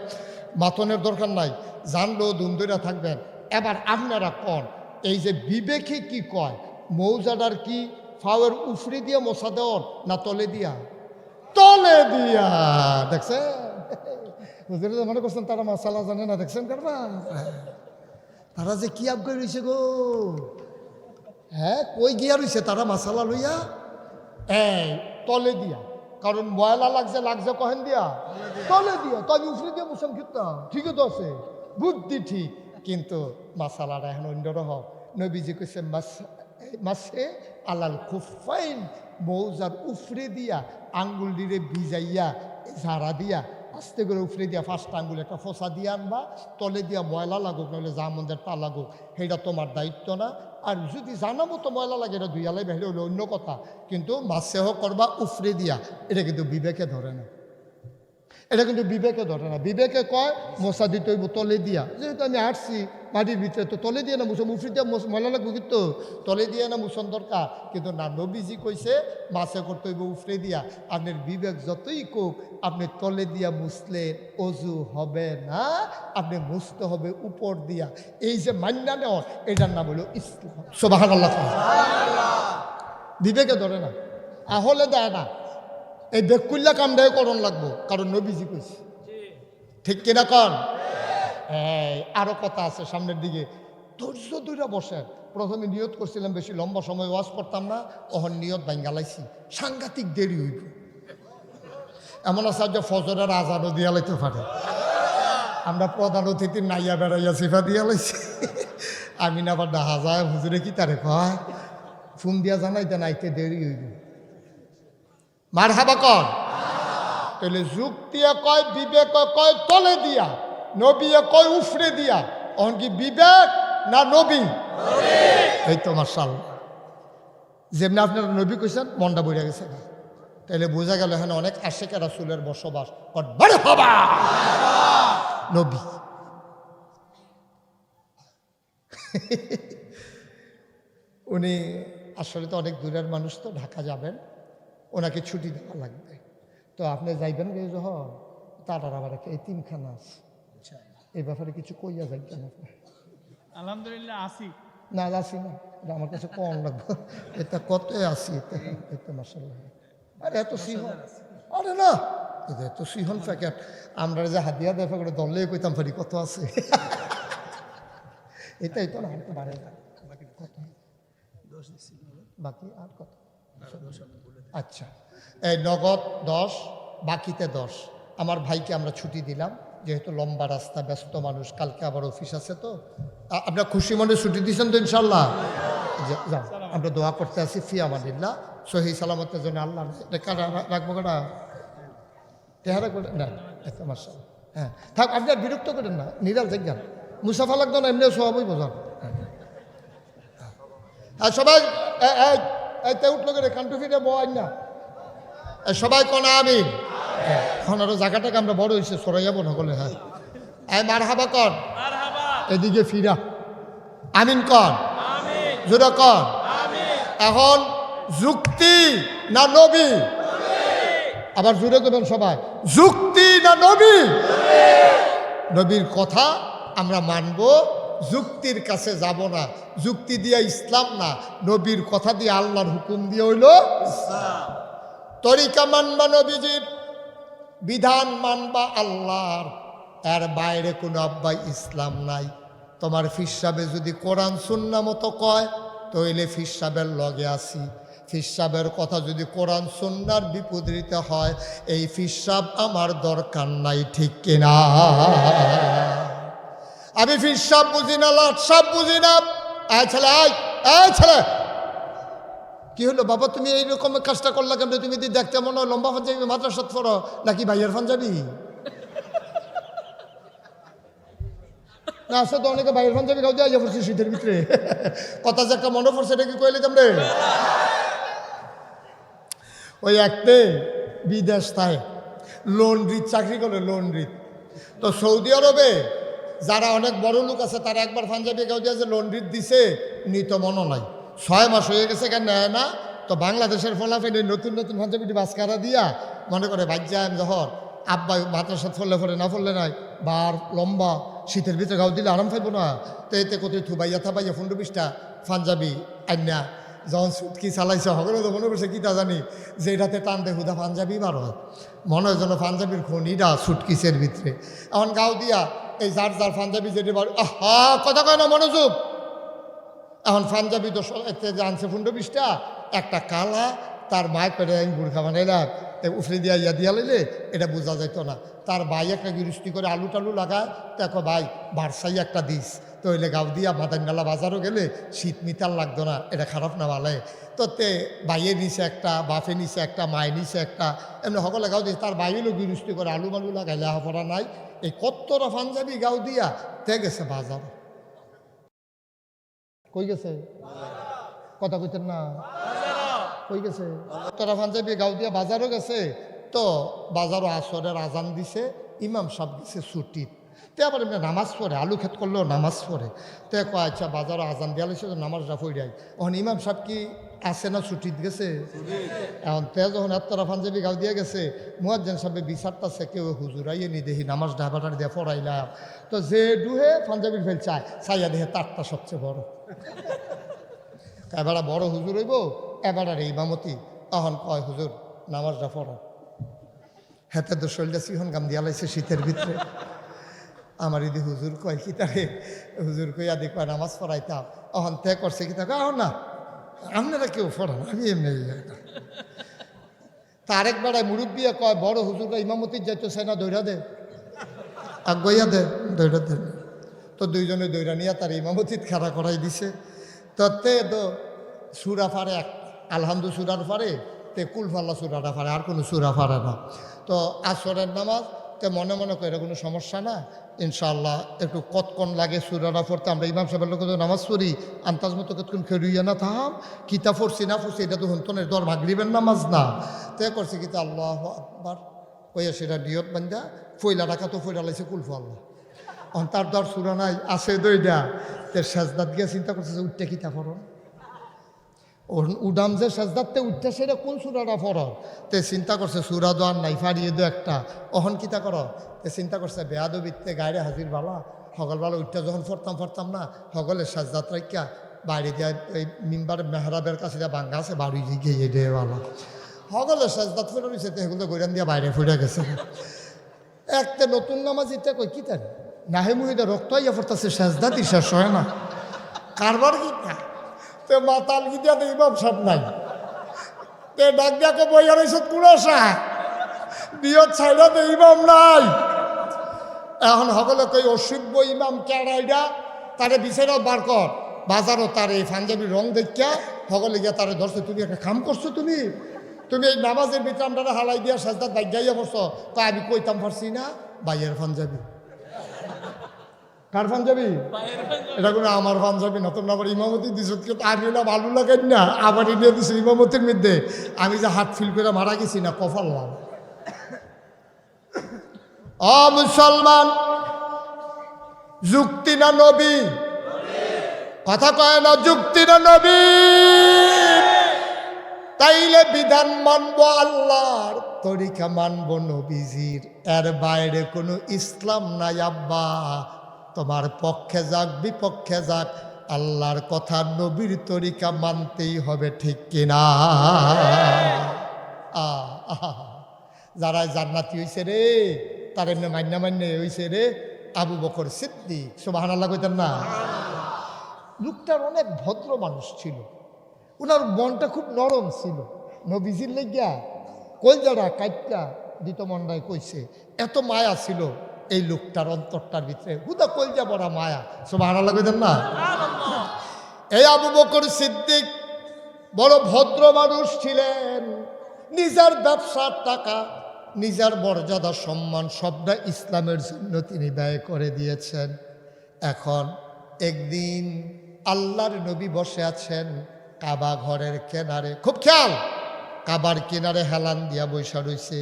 মাতনের দরকার নাই, জানলো দুম ধরে থাকবেন। এবার আপনারা কন, এই যে বিবেকে কি কয়, মৌজাটার কি ফাওয়ের উফরি দিয়ে মশা দেওয়ার না তলে দিয়া? তলে দিয়া। দেখছেন হুজুরে মনে করছেন তারা মশালা জানে না, দেখছেন কারবা তারা যে কি আবগাই রয়েছে গো। হ্যাঁ, কই গিয়া রয়েছে তারা মশালা লইয়া? এই তলে দিয়া, কারণ ময়লা লাগছে কহেন দিয়া তলে দিয়া, তো আমি উফরি দিয়ে মুসাম খিতাম, ঠিকই তো আছে, বুদ্ধি ঠিক, কিন্তু মশালাটা এখন অন্যরকম। নবীজি কইছে মাসে আলাল খুফাইন, মৌজার উফরে দিয়া আঙ্গুল দিয়ে ভিজাইয়া ঝাড়া দিয়া আস্তে করে উফরে দিয়া 5টা আঙ্গুল একটা ফোসা দিয়ে আনবা, তলে দিয়া ময়লা লাগুক নইলে জামন্দের তা লাগুক, সেইটা তোমার দায়িত্ব না। আর যদি জানা মতো ময়লা লাগে এটা ধুইয়ালাই বেরিয়ে হলো অন্য কথা, কিন্তু মাসেহ করবা উফরে দিয়া, এটা কিন্তু বিবেকে ধরে না, এটা কিন্তু বিবেকে ধরে না। বিবেকে কয় মশা দিতে হইব তলে দিয়া, যেহেতু আমি আসছি মাটির ভিতরে, তো তলে দিয়ে না মুসন, উফরি দিয়া ময়লা লাগবে, কিন্তু তলে দিয়ে না মুসন দরকার। কিন্তু না, নবীজি কইছে মাছে করতে হইব উফরে দিয়া। আপনার বিবেক যতই কোক, আপনি তলে দিয়া মুছলে অজু হবে না, আপনি মুছতে হবে উপর দিয়া। এই যে মান্না নেওয়া, এটার নাম হলো ইসলাম। সুবহানাল্লাহ। বিবেকে ধরে না, আহলে দেয় না, এই বেকুল্লা কামটাই করণ লাগবো, কারণ নবীজি কইছে, ঠিক কিনা কন? আরো কথা আছে সামনের দিকে, ধৈর্য ধরে বসেন। প্রথমে নিয়ত করছিলাম বেশি লম্বা সময় ওয়াজ করতাম না, ওহন নিয়ত ভাঙ্গালাইছি, সাংঘাতিক দেরি হইব। এমন আছে যে ফজরের আজানও দিয়া লাইতে পারে। আমরা প্রধান অতিথির নাইয়া বেড়াইয়া সিফা দিয়া লাইছি। আমি না আবার দেখা যায় হুজুরে কি তারে কয় ফোন দিয়া জানাইতে নাইতে দেরি হইব। মার হাবা কর তাহলে যুক্তিয়ে কয় বিবেক কয় তলে দিয়া, নবীয়ে কয় উফরে দিয়া। অন কি বিবেক না নবী? এই তো মাশাআল্লাহ, যেমনি আপনারা নবী কইছেন মনটা বইয়া গেছে। তাহলে বোঝা গেল এখানে অনেক আশিকা রাসূলের বসবাস। বড় হবা নবী। উনি আসলে তো অনেক দূরের মানুষ, তো ঢাকা যাবেন, ওনাকে ছুটি দেওয়া লাগবে। তো আপনি যাইবেন যখন তার আবার একটা এতিমখানা আছে, এই ব্যাপারে কিছু কইয়া যাইবেন আপনি? আলহামদুলিল্লাহ আসি না আসি না, এটা আমার কাছে কম লাগবে। এটা কত আসি এটা মাশাআল্লাহ। আরে এত সিহন, আরে না এটা এত সিহন প্যাকেট। আমরা যে হাতিয়া দেখা করে দলে কইতাম পারি কত আছে। এটাই তো না, তো বাড়ে কত বাকি আর কত? আচ্ছা, এই নগদ 10, বাকিতে 10। আমার ভাইকে আমরা ছুটি দিলাম, যেহেতু লম্বা রাস্তা, ব্যস্ত মানুষ, কালকে আবার অফিস আছে। তো আপনার খুশি মনে ছুটি দিয়েছেন তো ইনশাল্লাহ? যাও, আমরা দোয়া করতে আসি ফি আমানিল্লাহ, সহি সালামতের জন্য। আল্লাহ রাখবো কটা চেহারা করে না, এত মাসা। হ্যাঁ থাক, আপনি আর বিরক্ত করেন না, নিরাল দেখবেন মুসাফা লাগতো না, এমনিও সবাই বোঝান। আর সবাই উঠলো করে কান্টু ফিরে বয় না, সবাই কনা আমি এখন আরো জায়গাটাকে আমরা বড় হয়েছে সরাইয়া বোন হলে। হ্যাঁ মার হাবা কর, এদিকে ফিরা আমিন কর, জোরে কর। এখন যুক্তি না নবী? আবার জুড়ে দেবেন সবাই, যুক্তি না নবী? নবীর কথা আমরা মানব, যুক্তির কাছে যাব না। যুক্তি দিয়ে ইসলাম না, নবীর কথা দিয়ে আল্লাহর হুকুম দিয়ে হইল ইসলাম। তরিকা মানবা নবীজির, বিধান মানবা আল্লাহর, এর বাইরে কোনো আব্বাই ইসলাম নাই। তোমার ফিরসাবে যদি কোরআন সুন্নাহ মতো কয় তইলে ফিরসাবের লগে আসি। ফিরসাবের কথা যদি কোরআন সুন্নাহর বিপরীতে হয়, এই ফিরসাব আমার দরকার নাই, ঠিক কিনা? আমি ফিরসাব বুঝি না, লাট সাব বুঝি না। ছেলে কি হলো বাবা, তুমি এইরকম কাজটা করলা কেন? তুমি দেখতে মনে হয় লম্বা পাঞ্জাবি মাদ্রাসাত পড়ো নাকি ভাইয়ের পাঞ্জাবি? না আসলে তো অনেকে ভাইয়ের পাঞ্জাবি গাও দিয়ে পড়ছি শীতের ভিতরে। কথা যে একটা মনে পড়ছে, এটা কি কইলে তোমরে? ওই একতে বিদেশ থাকে, লন্ড্রির চাকরি করে, লন্ড্রির। তো সৌদি আরবে যারা অনেক বড় লোক আছে, তারা একবার পাঞ্জাবি গাও দিয়ে যে লন্ড্রির দিছে, নিত মনে নাই। 6 মাস হয়ে গেছে, কেন নেয় না? তো বাংলাদেশের ফলাফেলে নতুন নতুন পাঞ্জাবিটি বাসকারা দিয়া মনে করে বাজ্যাম যখন আব্বা মাদ্রাসাত ফলে ফলে না ফললে নাই, বার লম্বা শীতের ভিতরে গাও দিলে আরাম পাইব না। তো এতে কোথায় থুবাইয়া থাবাইয়া 15-20টা পাঞ্জাবি আইনা যখন সুটকি চালাইছে, সকলে তো মনে করছে কি তা জানি যে এটাতে টানতে হুদা পাঞ্জাবি বার হয়, মনে হয় যেন পাঞ্জাবির খনিটা সুটকিসের ভিতরে। এখন গাও দিয়া এই যার যার পাঞ্জাবি যেটি বার, আহা কথা কয় না, মনোযোগ। এখন পাঞ্জাবি তো আনছে 15-20টা, একটা কালা, তার মায়ের পেটে বুড়খা বানাইলাম, উফরে দিয়া দিয়া লাইলে এটা বোঝা যাইতো না। তার ভাই একটা গিরুস্তি করে আলু টালু লাগায়, দেখো ভাই বারসাই একটা দিস। তো হইলে গাও দিয়া মাদানগালা বাজারও গেলে শীত মিতাল লাগতো না, এটা খারাপ না ভালে। তো তে বাইয়ে নিছে একটা, বাফে নিছে একটা, মায়ে নিছে একটা, এমনি সকলে গাও দিয়েছে। তার ভাই হলো গিরুস্তি করে আলু মালু লাগাই, লেখাপড়া নাই। এই কত্তরা পাঞ্জাবি গাও দিয়া তে গেছে বাজার। কই গেছে? কথা কইতেন না, কই গেছে? তোরা পাঞ্জাবি গাও দিয়া বাজারও গেছে। তো বাজারও আসরের আজান দিছে, ইমাম সাহেব গেছে ছুটি। তো আবার এমনি নামাজ পড়ে, আলু খেত করলেও নামাজ পড়ে। তো কয় আচ্ছা বাজারও আজান দিয়া লাগছে, নামাজটা পড়ে। এখন ইমাম সাহেব কি আছে না ছুটিত গেছে? এখন তে যখন তোরা পাঞ্জাবি গাও দিয়ে গেছে, মুয়াজ্জিন সাহেব বিচারটাছে কেউ হুজুরাইয়ে নি দেখি নামাজ ঢাবাটার দিয়ে পড়াইলাম। তো যে ডুহে পাঞ্জাবির ফেল চায়, চাইয়া দেখে তারটা সবচেয়ে বড়। এবার বড় হুজুর হইব, এবার আর ইমামতি। তখন কয় হুজুর নামাজটা পড়া। হেতে তো শরীরটা সিহন গাম দিয়া লাইছে শীতের ভিতরে। আমার ইদি হুজুর কয় কি তারে, হুজুর কইয়া দি কয় নামাজ পড়াইতাম। তখন তে করছে কি তা, না আপনারা কেউ পড়ান, আমি এমনি। তারেক বেড়ায় মুরব্বিয়া কয় বড় হুজুররা ইমামতির যাইতেছে না দৈরা দে আগুয়া দে দৈরা দে। তো দুইজনে দৈরা নিয়ে তার ইমামতিত খাড়া করাই দিছে। তে তো সুরা ফারে আলহামদু সুরার ফারে তে কুলফাল্লা সুরাটা ফারে, আর কোনো সুরা ফারে না। তো আসরের নামাজ তে মনে মনে করে কোনো সমস্যা না, ইনশাআল্লাহ একটু কতক্ষণ লাগে সুরাটা পড়তে। আমরা ইমাম সাহেবের লোক নামাজ পড়ি আন্তাজ মতো কতক্ষণ খেড়ুইয়া না থাম কিতা পড়ছি না পড়ছি এটা তো হন্তনের দর মাগরিবের নামাজ না। তে করছে কিতা আল্লাহ আকবার কইয়া সেটা নিয়ত বান্ধা ফইলা রাখা তো ফইলা লাইছে কুলফাল্লা তার দর সুরা নাই আছে দইটা। তে সাজদাত গিয়ে চিন্তা করছে যে উঠতে কিতা পড়ো উডাম যে সাজদাতে উঠতে সেটা কোন সুরাটা পড়ো। তে চিন্তা করছে সুরা দো আর নাই ফাড়িয়ে দো একটা অহন কিতা করো। তে চিন্তা করছে বেয়াদবিতে গায়ে হাজির বালা সকালবেলা উঠতে যখন পড়তাম না সকলের সাজদাত রাখিয়া বাইরে দিয়ে এই মিম্বার মেহরাবের কাছে যা বাঙ্গা আছে বাড়ি গিয়ে দিয়ে বালা সকলের সাজদাত ফেলে রয়েছে। এগুলো গৈরান দিয়ে বাইরে ফুটে গেছে। একটা নতুন নামাজ ইত্যা কই কি তার নাহে মুহিদা রক্ত আইয়া পড়তেছে সাজদাত শেষ হয় না কারবার কি না। তে মাতাল গিয়া তো ইমাম সাহেব নাই। তে ডাক ডাকে বইয়া রয়েছে কুড়াশা বিয়ত ছাইড়া তো ইমাম নাই। এখন সকলে কই অসভ্য ইমাম কেড়াইডা তারে বিচারও বার কর বাজারও তার এই পাঞ্জাবি রং দেখিয়া সকলে গিয়া তারে ধরছে তুমি একটা কাম করছো তুমি এই নামাজের ভিতরে আমরা হালাই দিয়া সাজদাত বাইক গাইয়া পড়ছো। তা আমি কইতাম পারছি না বাইয়ের পাঞ্জাবি। কার পাঞ্জাবি? এটা কোনো আমার পাঞ্জাবি না। তোমরা আবার ইমামতি দিস আমি না ভালো লাগেন না আবার ইন্ডিয়া দিস ইমামতির মধ্যে আমি যে হাত ফিল করে মারা গেছি না কফাল্লাম। অ মুসলমান যুক্তি না নবী কথা কয় না যুক্তি না নবী তাইলে বিধান মানবো আল্লাহর তরিকা মানবো নবীজির এর বাইরে কোনো ইসলাম নাই আব্বা। তোমার পক্ষে যাক বিপক্ষে যাক আল্লাহর কথা নবীর তরিকা মানতেই হবে ঠিক কিনা। যারা জান্নাতি হইছে রে তার এমনি মান্যে হইছে রে আবু বকর সিদ্দিক সুবহানাল্লাহ কইতেন না। লোকটার অনেক ভদ্র মানুষ ছিল, ওনার মনটা খুব নরম ছিল। নবীজির লেগিয়া কলজারা কাইটটা দিত মন্ডায় কইছে এত মায়া ছিল এই লোকটার অন্তরটার ভিতরে হুদা কলজা বড়া মায়া সুবহানাল্লাহ কইতেন না। এই আবু বকর সিদ্দিক বড় ভদ্র মানুষ ছিলেন। নিজের ব্যবসার টাকা নিজের মর্যাদা সম্মান সবটা ইসলামের জন্য তিনি ব্যয় করে দিয়েছেন। এখন একদিন আল্লাহর নবী বসে আছেন কাবা ঘরের কিনারে, খুব খেয়াল কাবার কিনারে হেলান দিয়া বৈশা রইছে।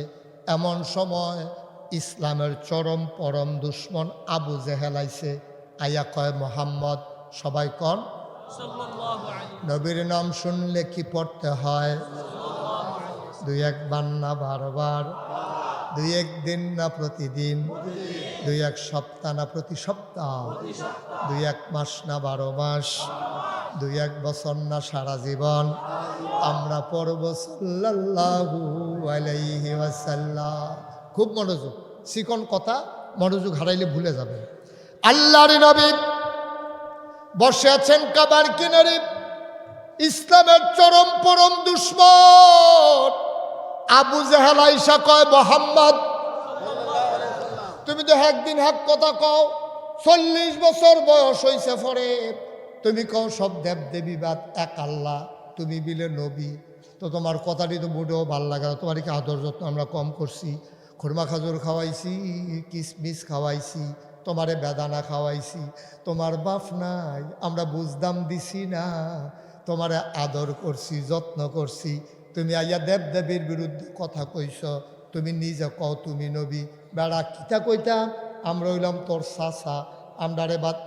এমন সময় ইসলামের চরম পরম দুশ্মন আবু জেহেল আইছে আইয়া কয় মোহাম্মদ সবাই কন নবীর নাম শুনলে কি পড়তে হয়? দুই একবার না বারবার, দুই একদিন না প্রতিদিন, দুই এক সপ্তাহ না প্রতি সপ্তাহ, দুই এক মাস না 12 মাস, দুই এক বছর না সারা জীবন আমরা পড়ব সাল্লাল্লাহু আলাইহি ওয়াসাল্লাম। খুব মনোযোগ, চিকন কথা, মনোযোগ হারাইলে ভুলে যাবে। আল্লাহর নবী বসে আছেন কাবার কিনারে, ইসলামের চরম পরম দুশ্মন আবু জেহেল আইসা কয় মোহাম্মদ তুমি তো একদিন এক কথা কও, 40 বছর বয়স হইছে পরে তুমি কও সব দেব দেবী বাদ এক আল্লাহ, তুমি বিলে নবী, তো তোমার কথাটি তো মোটেও ভাল লাগে না। তোমার কি আদর যত্ন আমরা কম করছি? খুরমা খাজুর খাওয়াইছি, কিসমিস খাওয়াইছি, তোমারে বেদানা খাওয়াইছি, তোমার বাপ নাই আমরা বুঝদাম দিছি না, তোমারে আদর করছি যত্ন করছি, তুমি আইয়া দেব দেবীর বিরুদ্ধে কথা কইস, তুমি নিজে কও তুমি নবী। বেড়া কিতা কইতাম আমরা হইলাম তোর চাচা, আমরারে বাদ।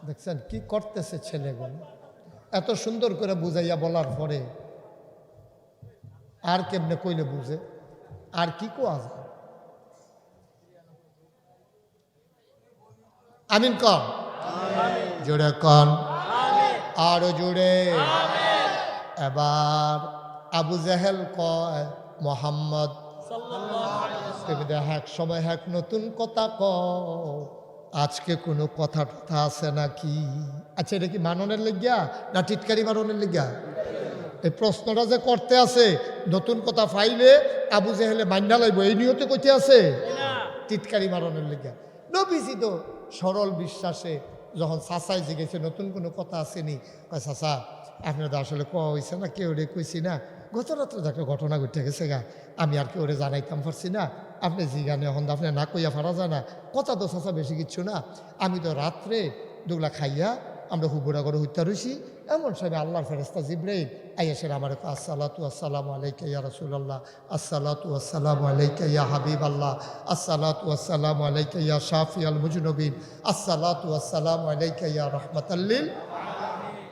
দেখছেন কি করতেছে ছেলেগুলো, এত সুন্দর করে বুঝাইয়া বলার পরে আর কেমনে কইলে বুঝে, আর কি কোয়া যায়? আমিন কন, জোরে কন, আরো জোরে। এবার আবু জেহেল কয় মোহাম্মদ তুমি দেখ এক সময় এক নতুন কথা কও, আজকে কোনো কথা টথা আছে নাকি? আচ্ছা এটা কি মাননের লেগিয়া না টিটকারি মারনের লেগিয়া? এই প্রশ্নটা যে করতে আছে নতুন কথা ফাইলে আবু জেহেলে মান্না লাইব এই নিয়তে কইতে আছে টিটকারি মারণের লেগে। নবীজি তো সরল বিশ্বাসে যখন চাচাই জিগেছে নতুন কোনো কথা আসেনি, কয় চাচা আপনার তো আসলে কোয়া হয়েছে না, কেউ রে কইছি না, গত রাত্রে তো একটা ঘটনা ঘটে গেছে গা, আমি আর কেউ রে জানাইতাম পারছি না, আপনি জিগানে এখন আপনি না কইয়া ফারা যায় না, কথা তো চাচা বেশি কিচ্ছু না, আমি তো রাত্রে দুগলা খাইয়া আমরা হুবুরা করে হত্যা রয়েছি, এমন সময় আল্লাহর ফেরেস্তা জিব্রাইল আইয়াসের আমার আসসালাতু আসসালামু আলাইকা ইয়া রাসূলুল্লাহ, আসসালাতু আসসালামু আলাইকা ইয়া হাবিবাল্লাহ, আসসালাতু আসসালামু আলাইকা ইয়া শাফিয়াল মুজনবিন, আসসালাতু আসসালামু আলাইকা ইয়া রাহমাতাল লিল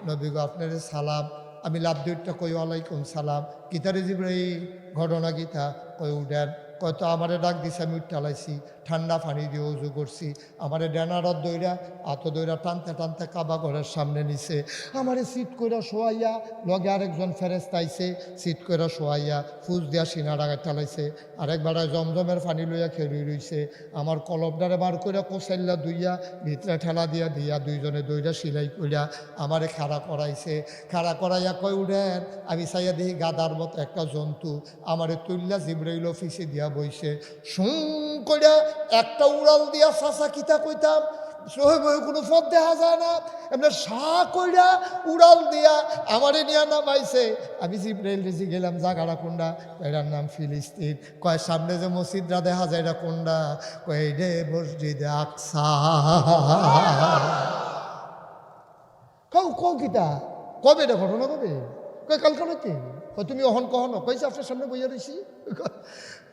নবী গো আপনার সালাম। আমি লাভ দুইটা কই ওয়ালাইকুম সালাম। গীতারে জিব্রাইল ঘটনা গীতা কই উঠেন, কয়তো আমারে ডাক দিছে, আমি উঠালাইছি, ঠান্ডা পানি দিয়ে উজু করছি, আমারে ডেনারত দইরা আত দইরা টানতে টানতে কাবা ঘরের সামনে নিছে, আমারে সিট কইরা শোয়াইয়া লগে আরেকজন ফেরেস্তা আইছে, সিট কইরা শোয়াইয়া ফুজ দিয়া সিনা ডাগায় টালাইছে, আরেকবার জমজমের পানি লইয়া খেলি রইছে, আমার কলবডারে বার কইরা কোসাইল্লা দুইয়া ভিতরে ঠেলা দিয়া দিয়া দুইজনে দইরা সিলাই কইরা আমারে খাড়া করাইছে, খাড়া করাইয়া কই উঠেন, আমি চাইয়া দেখি গাদার মতো একটা জন্তু আমারে তুল্লা জিব্রাইল অফিসে দিয়া বইছে, সুং কইরা একটা উড়াল দিয়া চাচা কিতা কইতাম সোহেব কোনো পথ দেখা যায় না, এমনি সা কইরা উড়াল দিয়া আমারে নিয়া নামাইছে। আমি জিব্রাইল রেজি গেলাম জাগাড়া কোনডা, এটার নাম ফিলিস্তিন, কয় সামনে যে মসজিদরা দেখা যায় এটা কোনডা, কয় রে মসজিদে আকসা। কও কিতা কবে এটা ঘটনা কবে, কয় কালকে নাকি, তুমি অহন কহন কইছে আপনার সামনে বইয়া রইছি,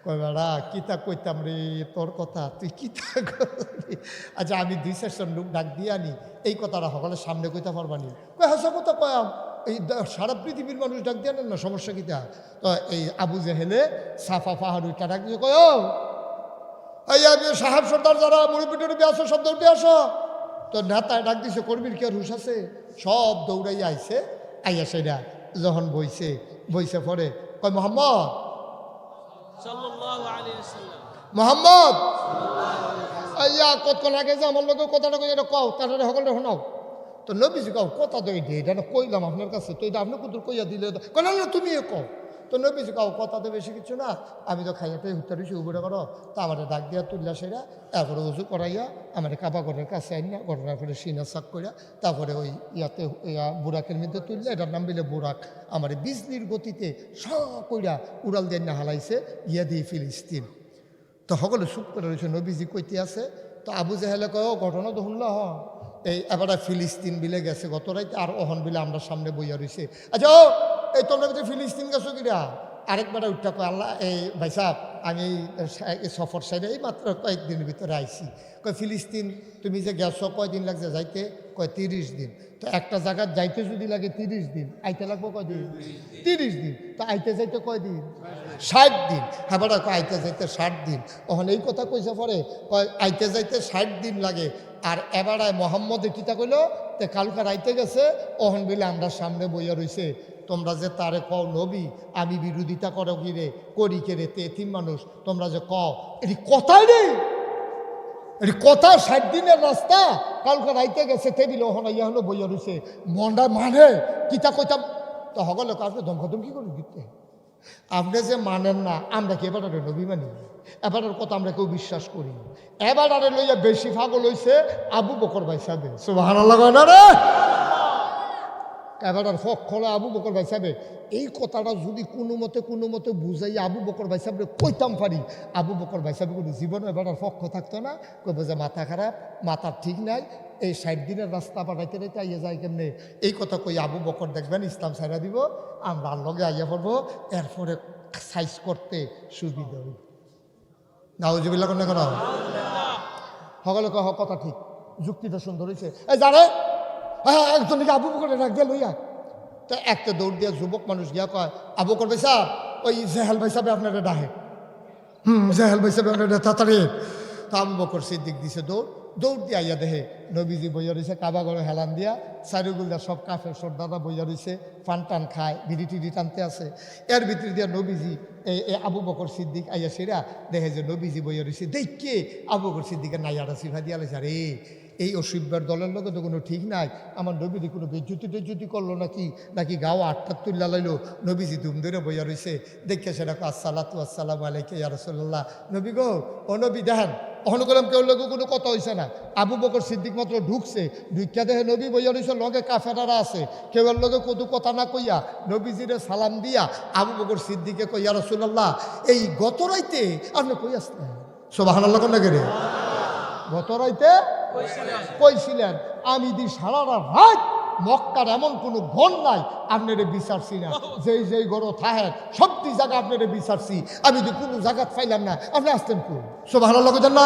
কয় বেড়া কিতা কইতাম রে তোর কথা, তুই কিতা করবি। আচ্ছা আমি 2-4জন লোক ডাক দিয়ে আনি এই কথাটা সকলের সামনে কইতে পারবানি, কয় হাসা কথা কয়াম, এই সারা পৃথিবীর মানুষ ডাক দিয়ে আনেন না, সমস্যা কিতা। তো এই আবু জেহেলে সাফা ফাহারুইটা ডাক দিয়ে কয় এই আমি সাহেব সর্দার যারা মুরব্বী টুরব্বী আসো সব দৌড়ে আসো, তো নেতায় ডাক দিছে, কর্মীর কি আর হুশ আছে, সব দৌড়াইয়া আইছে, আইয়া সেটা যখন বইছে পরে কয় মোহাম্মদ মোহাম্মদ আইয়া কতক্ষণ আগে যে আমার লোকের কথাটা কই এটা কও, তাহলে সকলে শোনাও। তো নবীজি কও কথা তো এইটা এটা কইলাম আপনার কাছে, তো এটা আপনি কুতুর কইয়া দিলে কইলাম না তুমি কও। তো নবীজি কও কথা তো বেশি কিছু না, আমি তো খাইয়াটাই হুত্তা রয়েছি উবুড়া করো, তা আমার ডাক দিয়া তুললা সেরা, তারপরে উজু করাইয়া আমার কাবা ঘরের কাছে আইন না, ঘটনার পরে সিনা চাক করিয়া তারপরে ওই ইয়াতে বুরাকের মধ্যে তুললে, এটার নাম দিলে বুরাক, আমার বিজলির গতিতে সব কইরা উড়াল দিয়ে না হালাইছে ইয়া দিয়ে ফিলিস্তিন। তো সকলে চুপ করে রয়েছে, নবীজি কইতে আছে। তো আবু জাহেলে কয় ঘটনা তো শুনলা এই এবার ফিলিস্তিন বিলে গেছে গত রাইতে, আর অহন বিলে আমরা সামনে বইয়া রয়েছে। আচ্ছা এই তোমরা ভিতরে ফিলিস্তিন গেছো কিরা, আরেকবার উঠটা কয় আল্লাহ এই ভাই সাহেব আমি এই সফর সাইডে এই মাত্র কয়েকদিনের ভিতরে আইছি, কয় ফিলিস্তিন তুমি যে গেছো কয়দিন লাগছে যাইতে, কয় 30 দিন। তো একটা জায়গায় যাইতে যদি লাগে 30 দিন, আইতে লাগবো কয়দিন, 30 দিন। তো আইতে যাইতে কয়দিন, 60 দিন। হ্যাঁ বড় আইতে যাইতে 60 দিন। ওখানে এই কথা কইছে পরে কয় আইতে যাইতে 60 দিন লাগে। আর এবারায় মোহাম্মদে কিতা কইল, তে কালকার আইতে গেছে, ওহন বিলে আমরা সামনে বইয়া রইছে, তোমরা যে তারে কও নবী, আমি বিরোধিতা করো গিরে করি কে রে, তে এতিম মানুষ, তোমরা যে কও এটি কথাই রে, এটি কথা 60 দিনের রাস্তা, কালকে রাইতে গেছে টেবিল ওহন ইয়া হলো বইয়া রইছে, মনটা মানে কিতা কইতাম। তো সকলে কাউকে ধমকাধমকি করে দিতে, আপনি যে মানেন না, আমরা কি এবার নবী মানি, এবারের কথা আমরা কেউ বিশ্বাস করি। এবার আরে লইয়া বেশি পাগল হইছে আবু বকর ভাই সাহেব, সুবহানাল্লাহ না রে, এবার ফলে আবু বকর ভাই সাহেব এই কথাটা যদি কোনো মতে বুঝাই আবু বকর ভাই সাহেব কইতাম পারি, আবু বকর ভাই সাহেব কোনো জীবনে এবার পক্ষ থাকতো না, কইব যে মাথা খারাপ, মাথার ঠিক নাই, এই 60 দিনের রাস্তা পাঠাইতে রাইতে আইয়া যায় কেমনে, এই কথা কই আবু বকর দেখবেন ইসলাম ছাড়া দিব, আমরা লগে আইয়া পড়বো, এরপরে সাইজ করতে সুবিধা হইব। নাউজুবিল্লাহ কোন করা সকলে কহ কথা ঠিক, যুক্তিটা সুন্দর হয়েছে। এই জানে হ্যাঁ একজনকে আবু বকরে রাখ দিয়ে লইয়া, তো একটা দৌড় দিয়া যুবক মানুষ গিয়া কয় আবু বকর ভাই সাহেব ওই জেহেল ভাই সাহেব আপনারা ডাহে, জেহেল ভাই সাহেব আপনারা তাড়াতাড়ি। তো আবু বকর সিদ্দিক দিছে দৌড় দিয়া আইয়া দেহে নবীজি বইয়া রয়েছে, কাবা ঘরে হেলান দিয়া চারিগুলা সব কাফের সর্দাররা বইয়া রয়েছে, ফান টান খায়, বিড়ি টিড়ি টানতে আছে, এর ভিতরে দিয়া নবীজি এই আবু বকর সিদ্দিক আইয়া সেরা দেখে যে নবীজি বইয়া রয়েছে, দেখে আবু বকর সিদ্দিকের নাইয়াটা সিফা দিয়া লাইছে, আরে এই অসভ্যের দলের লোকে তো কোনো ঠিক নাই। আমার নবীজি কোনো বেজ্জুতি টেজ্জুতি করলো নাকি গাও আটটা তুল্লা লাইলো, নবীজি দুম ধরে বইয়া রয়েছে। দেখে সেটা আসসালাতু আসসালামু আলাইকা ইয়া রাসূলুল্লাহ। নবী গো, ও নবী দেখেন, অহন করলাম কেউ লোক কোনো কথা হয়েছে না। আবু বকর সিদ্দিক মাত্র ঢুকছে, ঢুকিয়া দেখে নবী বইয়া রয়েছে, লগে কাফেরারা আছে। কেউ এর লগে কত কথা না কইয়া নবীজিরে সালাম দিয়া আবু বকর সিদ্দিকে কই, ইয়া রাসূলুল্লাহ, এই গত রাইতে আপনি কই আসলেন? সুবহানাল্লাহ কোন লাগে রে? গত রাইতে কইছিলেন আমি দি সারা রাত মক্কার এমন কোনো ঘর নাই আপনারে বিচারছি না, যেই ঘর থাহেন সবটি জায়গা আপনারে বিচারছি, আমি তো কোনো জায়গা পাইলাম না, আপনি আসতেন কোন? সুবহানাল্লাহ কইতেন না?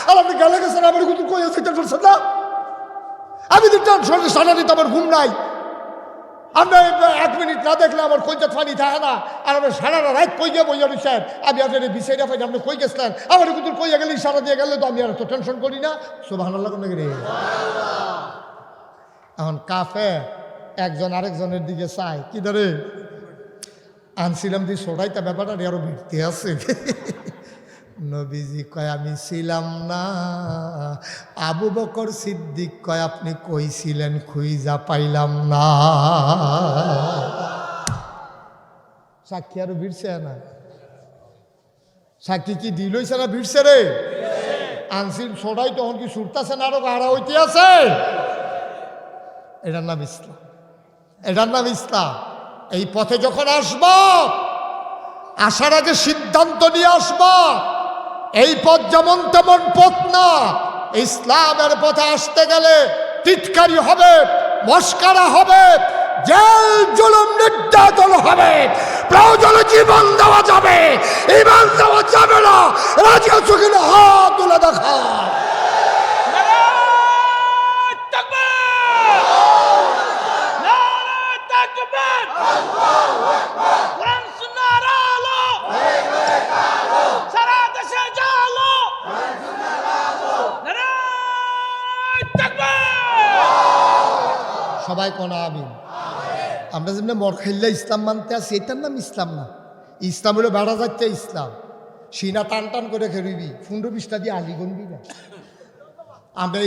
আর আপনি গেলে গেছেন, আমার কিন্তু কই আছে টেনশন না, আমি তো টেনশন সারা দিতে আমার ঘুম নাই। আমরা 1 মিনিট না দেখলে আমার কইতে ফানি থাকে না, আর আমার সারা রাত কই গিয়ে বইয়া রয়েছেন, আমি আপনার বিষয়টা পাই আপনি কই গেছিলেন, আমার কিন্তু কইয়া গেলে ইশারা দিয়ে গেলে তো আমি আর তো টেনশন করি না। সুবহানাল্লাহ কোন রে? এখন কাফে একজন আরেকজনের দিকে চাই, কি ধরে আনছিলাম দিয়ে সোটাইতে ব্যাপারটা আরো ভিড়তে আছে। নবীজি কয় আমি ছিলাম না। আবু বকর সিদ্দিক কয় আপনি কইছিলেন, খুঁজা পাইলাম না। সাক্ষী আরো ভিড়ছে না? সাক্ষী কি ডিল হইছে না ভিড়ছে রে? আনছিল সোটাই তখন কি ছুটতেছে না আরো গাড়া হইতে আছে? এটার নাম ইসলাম, এটার নাম ইসলাম। এই পথে যখন আসব, আসার আগে সিদ্ধান্ত নিয়ে আসব, এই পথ যেমন তেমন পথ না। ইসলামের পথে আসতে গেলে টিটকারি হবে, মস্কারা হবে, জেল জুলুম নির্যাতন হবে, প্রয়োজনে জীবন দেওয়া যাবে, ঈমান দেওয়া যাবে না। রাজি আছো কিনা হাত তুলে দেখা। সবাই কোন আমিন। আমরা যেমনি মর খাইলে ইসলাম মানতে আছি, এটার নাম ইসলাম না। ইসলাম হলো বেড়া যাচ্ছে ইসলাম। সিনা টান টান করে খেলবি, 15-20টা দিয়ে আলি গনবি না। আমরা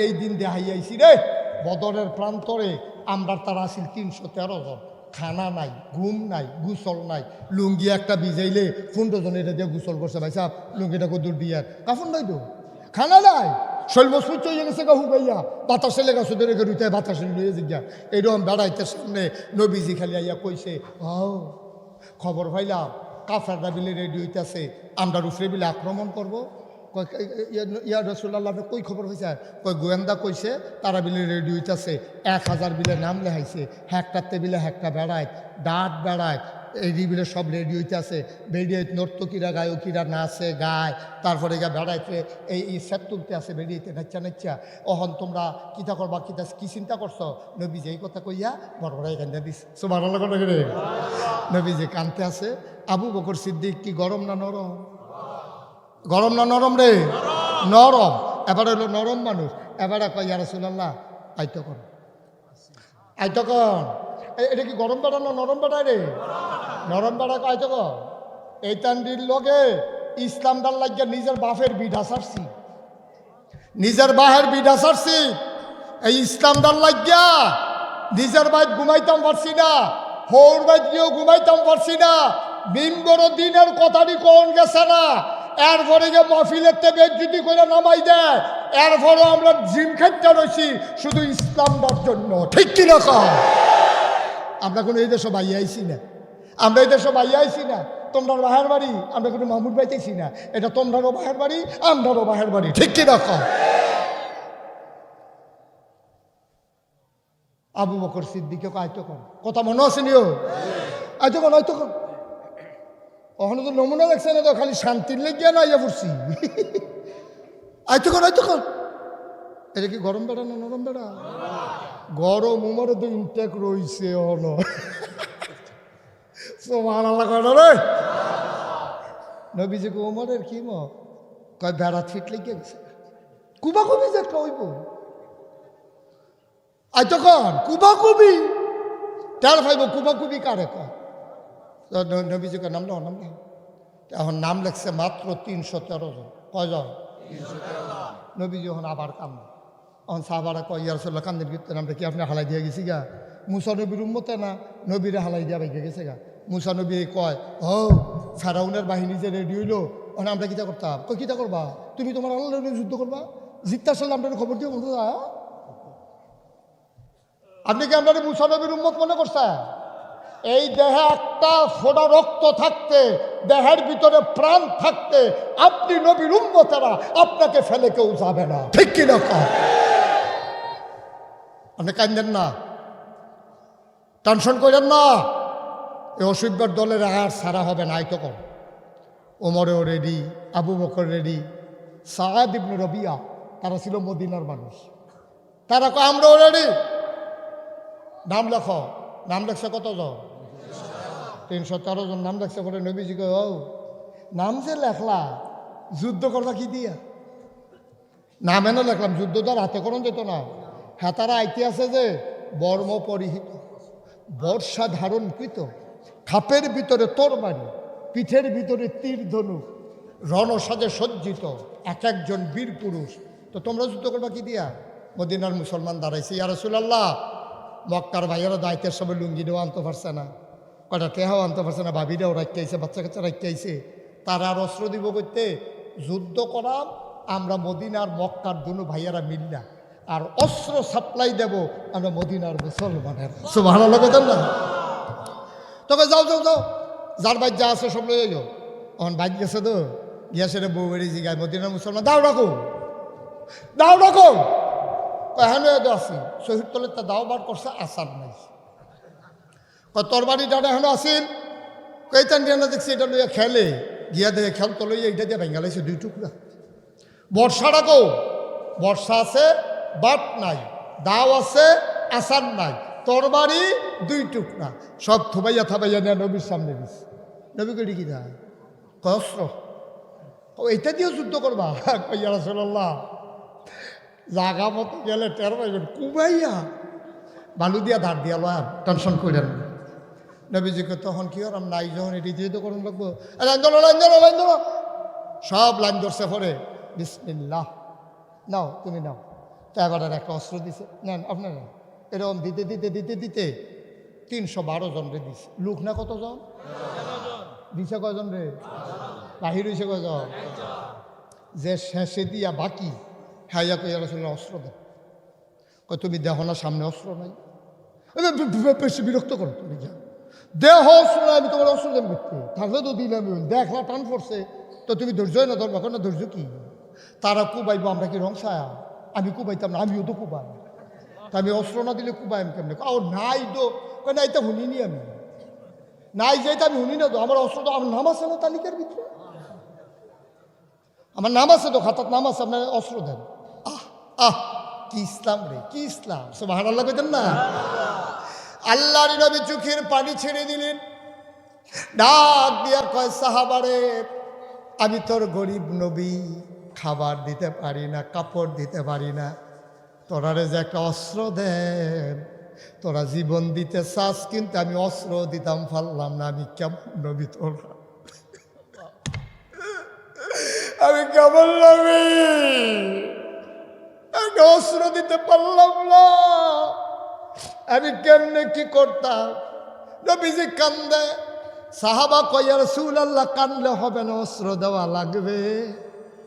এই দিন দেখাইয়াছি রে, বদরের প্রান্তরে আমরা তারা আসিল 313 জন। খানা নাই, ঘুম নাই, গুসল নাই, লুঙ্গি একটা ভিজাইলে 15 জন এটা দিয়ে গুসল করছে। ভাই সাহেব লুঙ্গিটা কত দূর দিয়ে কাফন নাই তো, খানা নাই, শৈলমসুচ হয়ে গেছে গা হুগাইয়া, বাতাসে লেগা সুদে রেখে রুইতে বাতাসে লুয়ে জিজ্ঞা। এরকম বেড়াইতে সামনে নবীজি খালি আইয়া কইছে, খবর পাইলাম কাফেররা বিলে রেডি হইতেছে, আমরা রুফরে বিলে আক্রমণ করবো। ইয়া রাসূলুল্লাহ আপনি কই খবর হয়েছে? কই গোয়েন্দা কইছে তারা বিলে রেডি হইতেছে, 1000 বিলে নাম লেখাইছে, হ্যাকটাতে বিলে হ্যাকটা বেড়ায়, ডাট বেড়ায়, এই বিলে সব রেডি হইতেছে। বেরিয়ে নর্তকীরা গায়কীরা নাচে গায়, তারপরে গা বেড়াইতে এই সেট তুলতে আছে, বেরিয়েতে নাচ্চা নাচ্চা। অহন তোমরা কিতা করবা, কি চিন্তা করছো? নবীজি এই কথা কইয়া বড় বড় কান্দা দিস। সুবহানাল্লাহ রে। নবীজি কানতে আছে। আবু বকর সিদ্দিক কি গরম না নরম? গরম না নরম রে? নরম। এবার হলো নরম মানুষ। এবারে কয় ইয়া রাসূলুল্লাহ আইতো কর, আইতো কর। এটা কি গরম বেড়া না নরম বেড়া রে? নরম বেড়া আইতো কর। এই তান্ডির লগে ইসলামদার লাগিয়া নিজের বাপের বিধা ছাড়ছি, নিজের বাহের বিধা ছাড়ছি। এই ইসলামদার লাগিয়া নিজের বাইত ঘুমাইতাম পারছি না, হৌর বাইত গিয়েও ঘুমাইতাম পারছি না। মিম্বর দিনের কথাটি কোন গেছে না, এরপরে গিয়ে মহফিলের তে বেজ্জতি করে নামাই দেয়। এরপরও আমরা জিম খাইতে রয়েছি শুধু ইসলামদার জন্য, ঠিক কি না? আমরা কোনো এই দেশে বাইয়ে আইছি না, আমরা এই দেশে বাইয়ে আইছি না। তোমরা বাহের বাড়ি, আমরা কোনো মাহমুদ বাইতেছি না। এটা তোমরারও বাহের বাড়ি, আমরারও বাহের বাড়ি, ঠিক কি না? আবু বকর সিদ্দিকে আইতো কন, কথা মনে আছে নিও, আইতো কন, আইতো কন। ওখানে তো নমুনা দেখছে না, তো খালি শান্তির লেগিয়া না ইয়া পড়ছি। আইতো কন, আইতো কন। এটা কি গরম বেড়া না নরম বেড়া? গরম উমরে তো ইনটেক রইছে। সুবহানাল্লাহ রে। নবীজি কো উমরের কি কয় বেড়া ফিট লেগে গেছে, কুবা কবি যে কইব। আইতো কন কুবা কবি, তার ভাইব কুবা কবি কারে কয়? নবীজি কয় নাম নাও, নাম নাও। এখন নাম লেখছে মাত্র 313 জন। কয়জন? নবী যখন আবার কান্দ তখন সাহাবারা কয় ইয়া রাসূলুল্লাহ কান্দের কীর্তন আমরা কি আপনি হালাই দিয়ে গেছি গা মুসা নবীর উম্মতে না নবীরে হালাই দিয়া বাইকে গেছে গা মুসা নবী কয় ও ফেরাউনের বাহিনী যে রেডি হইলো ওখানে আমরা কিতা করতাম কই কিতা করবা তুমি তোমার আল্লাহর লগে যুদ্ধ করবা জিততে আসলে আপনার খবর দিয়ে বলতে আপনি কি আপনার মুসা নবীর উম্মত মনে করছেন এই দেহে একটা ফোঁটা রক্ত থাকতে দেহের ভিতরে প্রাণ থাকতে আপনি নবীর উম্মতেরা আপনাকে ফেলে কেউ যাবে না ঠিক কি না আপনি কান্দেন না টেনশন করেন না এই অসভ্যের দলের আর সারা হবে না আয় তখন ওমরেও রেডি আবু বকর রেডি সাদ ইবনে রবিয়া তারা ছিল মদিনার মানুষ তারা কয় আমরাও রেডি নাম লেখো নাম লেখছে কতজন 313 জন নাম লেখছে পরে নবীজি কয় ও নাম যে লেখলা যুদ্ধ করলা কি দিয়া নাম এনে লেখলাম যুদ্ধ তো আর হাতে করণ যেত না হ্যাঁ তারা আইতে আছে যে বর্ম পরিহিত বর্ষা ধারণকৃত খাপের ভিতরে তরবারি পিঠের ভিতরে তীর ধনুক রণসাজে সজ্জিত এক একজন বীর পুরুষ তো তোমরা যুদ্ধ করবা কি দিয়া মদিনার মুসলমান দাঁড়াইছে ইয়া রাসূলুল্লাহ মক্কার ভাইয়েরা দায়িত্বের সবাই লুঙ্গিটাও আনতে পারছে না কটা টেহাও আনতে পারছে না ভাবিরাও রাখতে আইছে বাচ্চা কাচ্চা রাখতে আইছে তারা আর অস্ত্র দিব করতে যুদ্ধ করাম আমরা মদিনার মক্কার দুনো ভাইয়েরা মিললা আর অস্ত্র সাপ্লাই দেব আমরা মদিনার মুসলমানের সুবহানাল্লাহ বলেন না তবে যাও যাও যাও যার বাইর যা আছে সব লয়ে যাও অন বাইক গেছে তো গিয়াছে রে বউ বেড়ি জিগায় মদিনার মুসলমান দাও রাখো হ্যাঁ আসি শহীদ তলে তা দাও বার করছে আসার নাই তরবারি ডাটা এখনো আসিল কইতান দিয়ে না দেখছি এটা লইয়া খেলে গিয়া দেখে খেল তো লইয়া এইটা দিয়ে ভেঙে লাইছে 2 টুকরা বর্ষা রাখো বর্ষা আছে বাট নাই দাও আছে আসার নাই তরবারি 2 টুকরা সব থুবাইয়া থাবাইয়া নেয় নবীর সামনে দিস নবী কই কি দা অস্ত্র ও এইটা দিয়েও যুদ্ধ করবা কইয়া রাসূলুল্লাহ জাগা মতো গেলে টের পাইবেন কুবাইয়া বালু দিয়া ধার দিয়া লয় টেনশন করেন নবীজিকে তখন কি হলাম নাই যখন এটি যেহেতু করুন লাগবো লাইন ধরো সব লাইন ধরছে পরে বিসমিল্লাহ নাও তুমি নাও তা এবার একটা অস্ত্র দিছে নেন আপনার এরকম দিতে দিতে দিতে দিতে 312 জন রে দিছে লোক না কতজন দিছে কয়জন রে বাহির হয়েছে কয়জন যে শেষে দিয়া বাকি হাইয়া কইয়া রাসূলুল্লাহ অস্ত্র দেন কয় তুমি দেখো না সামনে অস্ত্র নাই বেশি বিরক্ত করো তুমি যা দেহ অস্ত্র নাই আমি তোমার অস্ত্র দেন করতে থাকলে তো দিলাম দেখলা টান পড়ছে তো তুমি ধৈর্যই না ধরবা না ধৈর্য কি তারা কুবাইবো আমরা কি রংসায়া আমি কুবাইতাম না আমিও তো কুবাই তা আমি অস্ত্র না দিলে কুবাই আমি কেমনি ও নাই তো নাই তো শুনিনি আমি নাই যাই তো আমি শুনি না তো আমার অস্ত্র তো আমার নাম আছে না তালিকার ভিতরে আমার নাম আছে তো খাতার নাম আছে আপনার অস্ত্র দেন কি ইসলাম রে কি ইসলাম সুবহানাল্লাহ কইতেন না আল্লাহর নবী চোখের পানি ছেড়ে দিলেন ডাক দিয়া কয় সাহাবারে আমি তোর গরিব নবী খাবার দিতে পারি না কাপড় দিতে পারি না তোরারে যে একটা অস্ত্র দেন তোরা জীবন দিতে চাস কিন্তু আমি অস্ত্র দিতাম পারলাম না আমি কেমন নবী তোরা আমি কেমন নবী অস্ত্র দিতে পারলাম না আমি কেমনে কি করতাম নবীজি কান্দে সাহাবা কয় ইয়া রাসূলুল্লাহ কানলে হবে না অস্ত্র দেওয়া লাগবে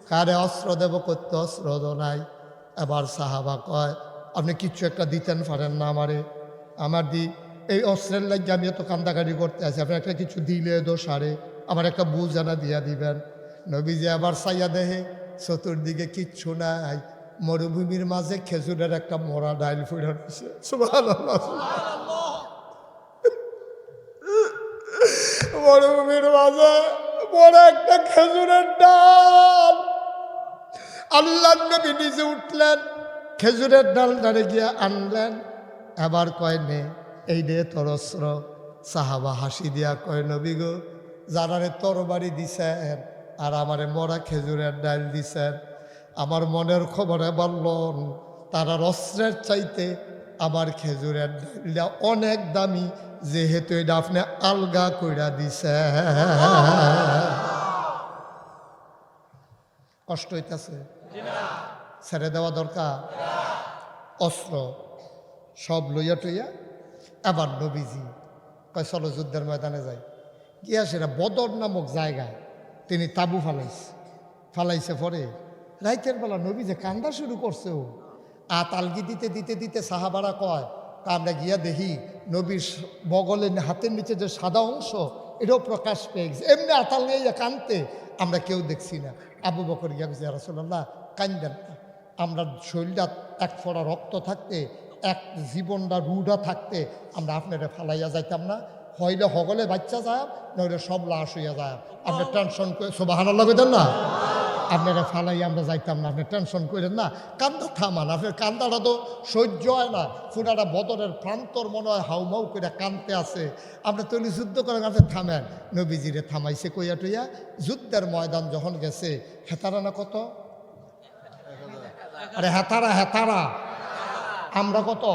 কারে অস্ত্র দেব করতে অস্ত্র দো নাই এবার সাহাবা কয় আপনি কিছু একটা দিতেন পারেন না আমার দি এই অস্ত্রের লাগে আমি এত কান্দাকাটি করতে আছি আপনি একটা কিছু দিলে দোষারে আমার একটা বুঝ জানা দিয়া দিবেন নবীজি আবার চাইয়া দেহে চতুর্দিকে কিচ্ছু নাই মরুভূমির মাঝে খেজুরের একটা মরা ডাইল ফুড়ে রয়েছে সুবহানাল্লাহ মরুভূমির মাঝে বড় একটা খেজুরের ডাল আল্লাহ নবী নিজে উঠলেন খেজুরের ডালটারে গিয়ে আনলেন এবার কয় নে এই রে তোর অস্ত্র সাহাবা হাসি দিয়া কয় নবী গো যারারে তরবারি দিছেন আর আমারে মরা খেজুরের ডাল দিছেন আমার মনের খবরে বললেন তারা অস্ত্রের চাইতে আমার খেজুরের ডালটা অনেক দামি যেহেতু এটা আপনি আলগা কইরা দিছে কষ্ট হইতেছে? ছেড়ে দেওয়া দরকার। অস্ত্র সব লইয়া টইয়া এবার নবীজি কয় চলো যুদ্ধের ময়দানে যাই। গিয়া সেটা বদর নামক জায়গায় তিনি তাবু ফালাইছে পরে রাইতের বেলা নবী যে কান্দা শুরু করছে ও আলগি দিতে দিতে দিতে সাহাবারা কয় তা আমরা গিয়া দেখি নবীর বগলে হাতের নিচে যে সাদা অংশ এটাও প্রকাশ পেয়ে গেছে। এমনি আতাল নিয়ে কানতে আমরা কেউ দেখছি না। আবু বকর গিয়া গেছে রাসূলুল্লাহ কান্দেন না, আমরা শরীরটা এক ফোঁটা রক্ত থাকতে এক জীবনটা রুডা থাকতে আমরা আপনারা ফালাইয়া যাইতাম না, হইলে হগলে বাচ্চা যায় নইলে সব লাশ হইয়া যায়। আপনি টেনশন করে সুবহানাল্লাহ কইতেন না, আপনারা ফালাই আমরা যাইতাম না, আপনি টেনশন করেন না, কান্দা থামান। আপনার কান্দাটা তো সহ্য হয় না, পুরাটা বদরের প্রান্তর মনে হয় হাউমাউ করে কান্দতে আছে। আপনি তৈরি যুদ্ধ করেন, আপনি থামেন। নবীজিরে থামাইছে কইয়া টইয়া যুদ্ধের ময়দান যখন গেছে হেতারা না কত, আরে হেতারা আমরা কত,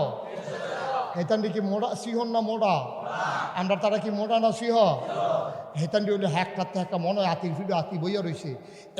হেতান্ডি কি মোড়া সিহন না মোড়া, আমরা তারা কি মোড়া না সিহ, হেতান্ডি হইলে হ্যাকটাতে একটা মনে হয় আতির ফিরে আতি বইয়া রয়েছে।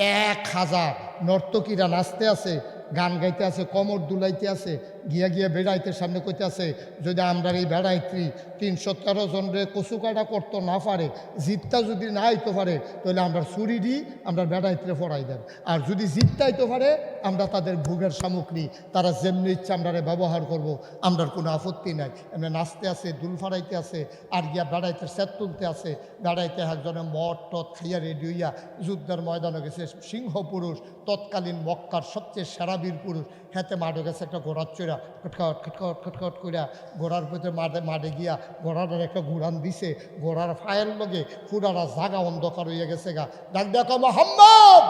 1000 নর্তকীরা নাচতে আছে, গান গাইতে আছে, কমর দুলাইতে আছে, গিয়া গিয়া বেড়াইতের সামনে কইতে আছে যদি আমরা এই বেড়াইত্রী 313 জনরে কচু কাটা করতো না পারে, জিতটা যদি না আইতে পারে তাহলে আমরা চুরি দিই, আমরা বেড়াইত্রে ফড়াই দেন। আর যদি জিততে আইতে পারে আমরা তাদের ভোগের সামগ্রী তারা যেমনি ইচ্ছা আমরা ব্যবহার করব, আমরার কোনো আপত্তি নাই। এমনি নাচতে আছে, দুল ফাড়াইতে আছে, আর গিয়া বেড়াইতে সেট তুলতে আছে, বেড়াইতে একজনে মদ টদ খাইয়া রেডি হইয়া যুদ্ধের ময়দানে গেছে। সিংহ পুরুষ, তৎকালীন মক্কার সবচেয়ে সেরা বীর পুরুষ, হাতে মাঠে গেছে একটা ঘোড়ার চড়া, খটখট খটখট খটখট করিয়া ঘোড়ার ভিতরে মাঠে গিয়া ঘোড়াটার একটা ঘুরান দিছে, ঘোড়ার ফায়ের লগে পুরারা জাগা অন্ধকার হইয়া গেছে গা। ডাক ডাকা মুহাম্মদ,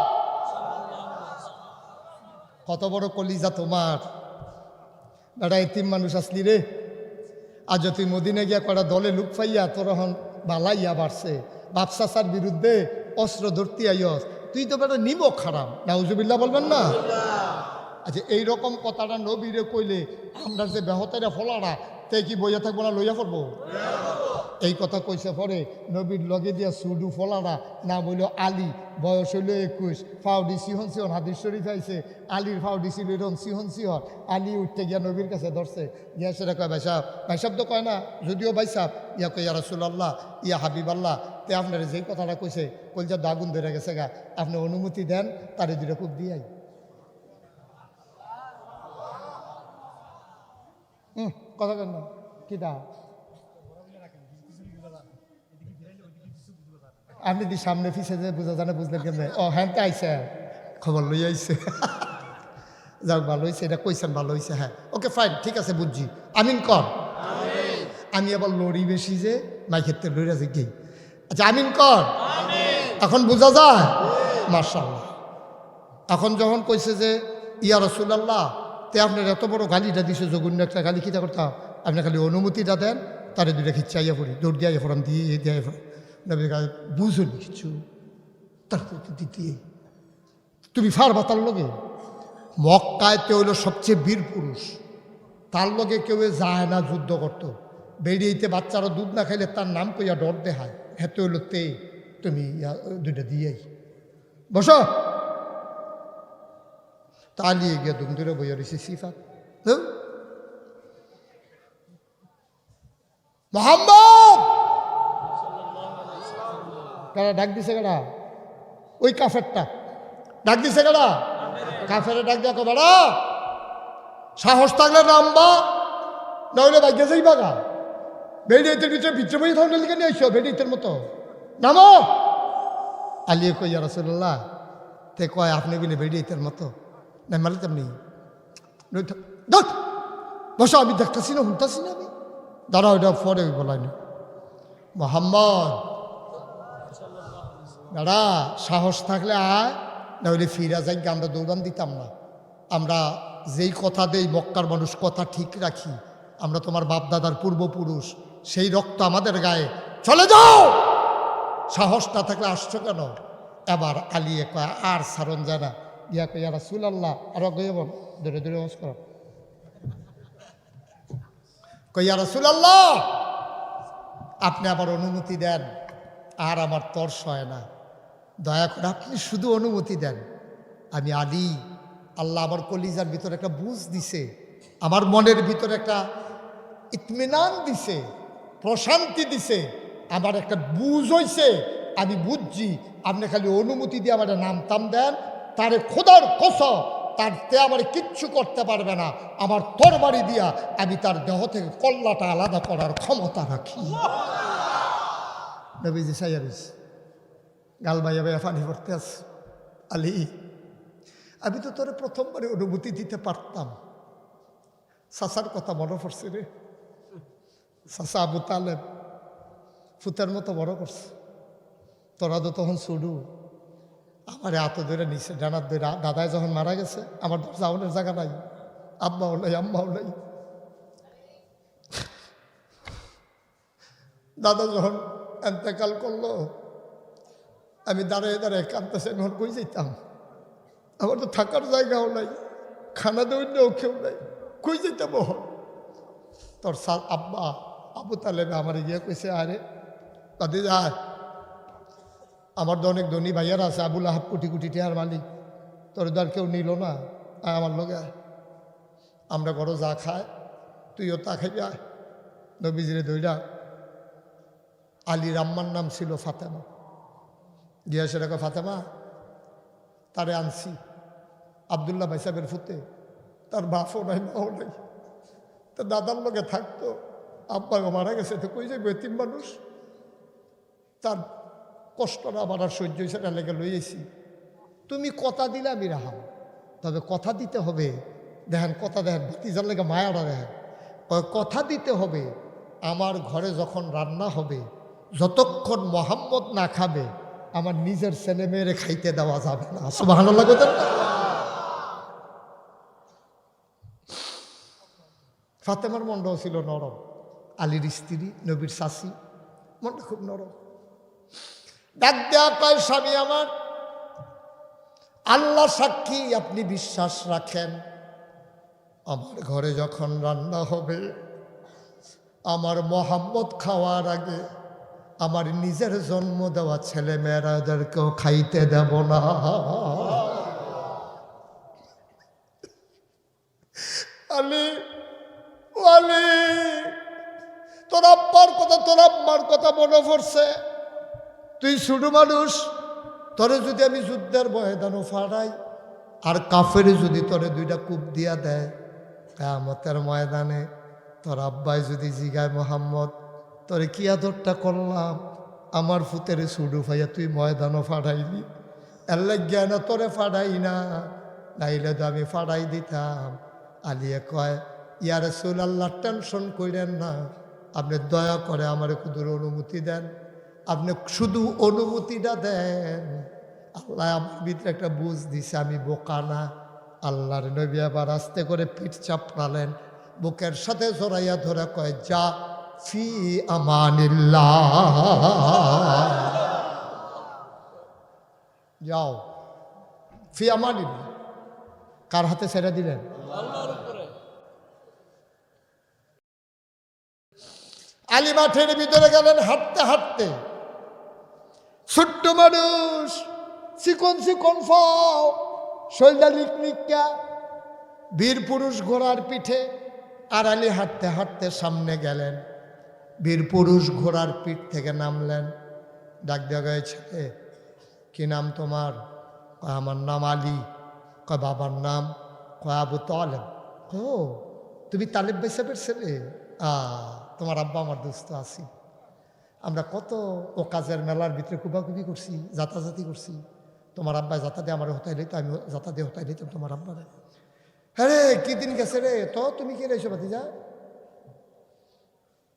কত বড় কলিজা তোমার, বেটা এতিম মানুষ আসলি রে। আজ তুই মদিনে গিয়া কটা দলে লুক পাইয়া তোর এখন বালাইয়া বাড়ছে, বাপসাসার বিরুদ্ধে অস্ত্র ধরতে আইয়স, তুই তো বেটা নিমক খারাপ, নাউজুবিল্লাহ বলবেন না? আচ্ছা এইরকম কথাটা নবীরে কইলে আমরা যে বেহতারা ফলারা তাই কি বইয়া থাকবো না, লইয়া পড়বো? এই কথা কইছে পরে নবীর লগে দিয়া সুডু ফলারা না বলল আলী, বয়স হইল 21, ফাউডি সিহন সিহন হাদিস শরীফ আইছে, আলীর ফাউডি ছিল এরকম সিহন সিহন। আলী উঠতে গিয়া নবীর কাছে ধরছে, গিয়া সেটা কয় ভাইসাব তো কয় না, যদিও ভাইসাব, ইয়া কই ইয়া রাসূলুল্লাহ, ইয়া হাবিবাল্লাহ, তে আপনার যেই কথাটা কইছে কলজা দাগুন ধরে গেছে গা, আপনি অনুমতি দেন তারে দুটো খুব দিয়াই। কথা কেন কিটা আপনি দি সামনে পিছিয়ে যে বোঝা জানে, বুঝলেন কেমনে? ও হ্যাঁ তো আইসে, খবর লই আইসে, যাক ভালো হয়েছে, এটা কইছেন ভালো হয়েছে। হ্যাঁ ওকে ফাইন, ঠিক আছে বুঝছি। আমিন কর। আমি আবার লড়ি বেশি যে মাই ক্ষেত্রে লড়ি আছে কি। আচ্ছা আমিন কর, এখন বোঝা যায় মাশাআল্লাহ। এখন যখন কইছে যে ইয়া রাসূলুল্লাহ, তে আপনার এত বড় গালিটা দিছে, জঘন্য একটা গালি, কিটা করতাম, আপনি খালি অনুমতিটা দেন তারে দুইটা খিচ্ছাইয়া পড়ি, দৌড় দিয়ে ফোরাম দিয়ে দিয়ে নবীর কাছে বুঝুনি কিছু, তার দিতে তুমি ফারবা তার লগে। মক্কায়তে হইল সবচেয়ে বীর পুরুষ, তার লগে কেউ যায় না যুদ্ধ করতো। বেরিয়েতে বাচ্চারা দুধ না খাইলে তার নাম কইয়া ডর দেখায়, হেতে হইল তে তুমি দুইটা দিয়েই বসো। তালিয়ে গিয়া দুম দূরে বইয়া রয়েছে সিফাত, মোহাম্মদ কারা ডাক দিছে, কারা ওই কাফেরটা ডাক দিছে, কারা কাফেরে ডাক দিয়া কো বেড়া সাহস থাকলে নামবা, নইলে বাইকে যাই বাগা, বেড়িয়েতে পিছনে ভিতরে বই থাকলে লিখে নিয়ে আইসো বেড়িয়েতের মতো নামো। আলিয়ে কই ইয়া রাসূলুল্লাহ, তে কয় আপনি বিনে বেড়িয়েতের মতো না, মালে তেমনি বসো, আমি দেখতেছি না, শুনতেছি না, আমি দাঁড়া, ওইটা পরে বলাইনি। মোহাম্মদ দাঁড়া, সাহস থাকলে আয়, নইলে ফিরা যাই, আমরা দৌড়ান দিতাম না। আমরা যেই কথা দেই মক্কার মানুষ কথা ঠিক রাখি, আমরা তোমার বাপ দাদার পূর্বপুরুষ, সেই রক্ত আমাদের গায়ে, চলে যাও। সাহস না থাকলে আসছো কেন? এবার আলিয়ে কয় আর সারণ জানা, ইয়া কই ইয়া রাসূলুল্লাহ, আর গিয়ে বল ধরে ধরে ওয়াজ কর, কই ইয়া রাসূলুল্লাহ আপনি আবার অনুমতি দেন, আর আমার তর্স হয় না, দয়া করে আপনি শুধু অনুমতি দেন, আমি আলী। আল্লাহ আমার কলিজার ভিতরে একটা বুঝ দিছে, আমার মনের ভিতরে একটা ইতমিনান দিছে, প্রশান্তি দিছে, আমার একটা বুঝ হইছে। আমি বুঝছি, আপনি খালি অনুমতি দিয়ে আমার নাম তাম দেন, তারে খোদার কসম তার তে আমার কিচ্ছু করতে পারবে না। আমার তরবারি দিয়া আমি তার দেহ থেকে কল্লাটা আলাদা করার ক্ষমতা রাখি। নবীজি সাইয়ারিস গাল বাইয়া বাইয়া পানি পড়তে আস, আলী আমি তো তোরে প্রথমবারে অনুমতি দিতে পারতাম। চাচার কথা মনে পড়ছে রে, চাচা আবু তালেব ফুতের মতো বড় করছে, তোরা তো তখন শুরু আমার হাতে ধরে নিচে ডানার ধরে। দাদায় যখন মারা গেছে আমার যাওয়ানোর জায়গা নাই, আব্বাও নাই আম্মাও নাই। দাদা যখন এন্তেকাল করলো আমি দাঁড়িয়ে দাঁড়িয়ে কাঁদতেছে, এখন কই যেতাম, আমার তো থাকার জায়গাও নাই, খানা দৈন্যও কেউ নাই, কই যেতাম। তোর আব্বা আবু তালেবে আমার গিয়ে কইছে, আরে দাদি যা, আমার তো অনেক ধনী ভাইয়ারা আছে, আবুল আহাব কোটি কোটি টিয়ার মালিক, তোর তো আর কেউ নিল না, আমার লগে আমরা ঘরও যা খায় তুইও তা খাইবি। নবীজিরে দইরা আলীর আম্মার নাম ছিল ফাতেমা, গিয়া সেটা ফাতেমা তারে আনছি। আবদুল্লাহ ভাই সাহেবের ফুতে, তার বাপও নাই মাও নাই, তার দাদার লগে থাকতো, আব্বা মারা গেছে, তো কই যাবে এতিম মানুষ, তার কষ্টটা আমার আর সহ্য হয়েছে না, লেগে লইয়েছি। তুমি কথা দিলে আমি রাহাম, তবে কথা দিতে হবে। দেখেন কথা দেখেন, ভাতিজার লেগে মায়াটা দেখেন, কথা দিতে হবে। আমার ঘরে যখন রান্না হবে, যতক্ষণ মোহাম্মদ না খাবে আমার নিজের ছেলে মেয়েরে খাইতে দেওয়া যাবে না। সুবহানাল্লাহ বলেন না? ফাতেমার মনটাও ছিল নরম, আলীর স্ত্রী নবীর শাশি, মনটা খুব নরম। ডাক দেয়া কয়, স্বামী আমার, আল্লাহ সাক্ষী আপনি বিশ্বাস রাখেন, আমার ঘরে যখন রান্না হবে আমার মোহাম্মদ খাওয়ার আগে আমার নিজের জন্ম দেওয়া ছেলে মেয়েরাদেরকেও খাইতে দেব না। আলী, আলী, তোর আব্বার কথা, তোর আম্মার কথা মনে পড়ছে। তুই ছোট মানুষ, তোরে যদি আমি যুদ্ধের ময়দানও ফাড়াই আর কাফের যদি তোরে দুইটা কূপ দিয়া দেয়, কিয়ামতের ময়দানে তোর আব্বাই যদি জিগায়, মোহাম্মদ তোরে কি আদরটা করলাম, আমার ফুতের সুডু ভাইয়া তুই ময়দানও ফাড়াইলি, এল্লা জ্ঞান তোরে ফাড়াই না, নাইলে তো আমি ফাড়াই দিতাম। আলিয়ে কয়, ইয়া রাসূলুল্লাহ টেনশন কইরেন না, আপনি দয়া করে আমার কুদুর অনুমতি দেন, আপনি শুধু অনুমতিটা দেন। আল্লাহ আমার ভিতরে একটা বুঝ দিছে, আমি বোকা না। আল্লাহর নবী আবার আস্তে করে পিঠ চাপড়ালেন, বুকের সাথে জড়াইয়া ধরে কয়, যা ফি আমানিল্লাহ, যাও ফি আমানিল্লাহ। কার হাতে ছেড়ে দিলেন? আলী মাঠের ভিতরে গেলেন হাঁটতে হাঁটতে। ছোট্ট মানুষ, চিকন চিকন ফাও, শৈলদা লিকলিকা, বীর পুরুষ ঘোড়ার পিঠে। আর আলী হাঁটতে হাঁটতে সামনে গেলেন, বীর পুরুষ ঘোড়ার পিঠ থেকে নামলেন। ডাক দেওয়া গেছে, কি নাম তোমার? কয় আমার নাম আলী। কয় বাবার নাম? কয় আবু তালেব। ও তুমি তালেব ভাই সাহেবের ছেলে? তোমার আব্বা আমার দোস্ত আছি, আমরা কত ও কাজের মেলার ভিতরে কুবাকুবি করছি, যাতাযাতি করছি। তোমার আব্বাই যাতা দিয়ে আমার হতাই লইতো, আমি যাতা দিয়ে হতাই লইতাম তোমার আব্বারে। হ্যাঁ রে, কি দিন গেছে রে, তো তুমি কি রেছো ভাতিজা?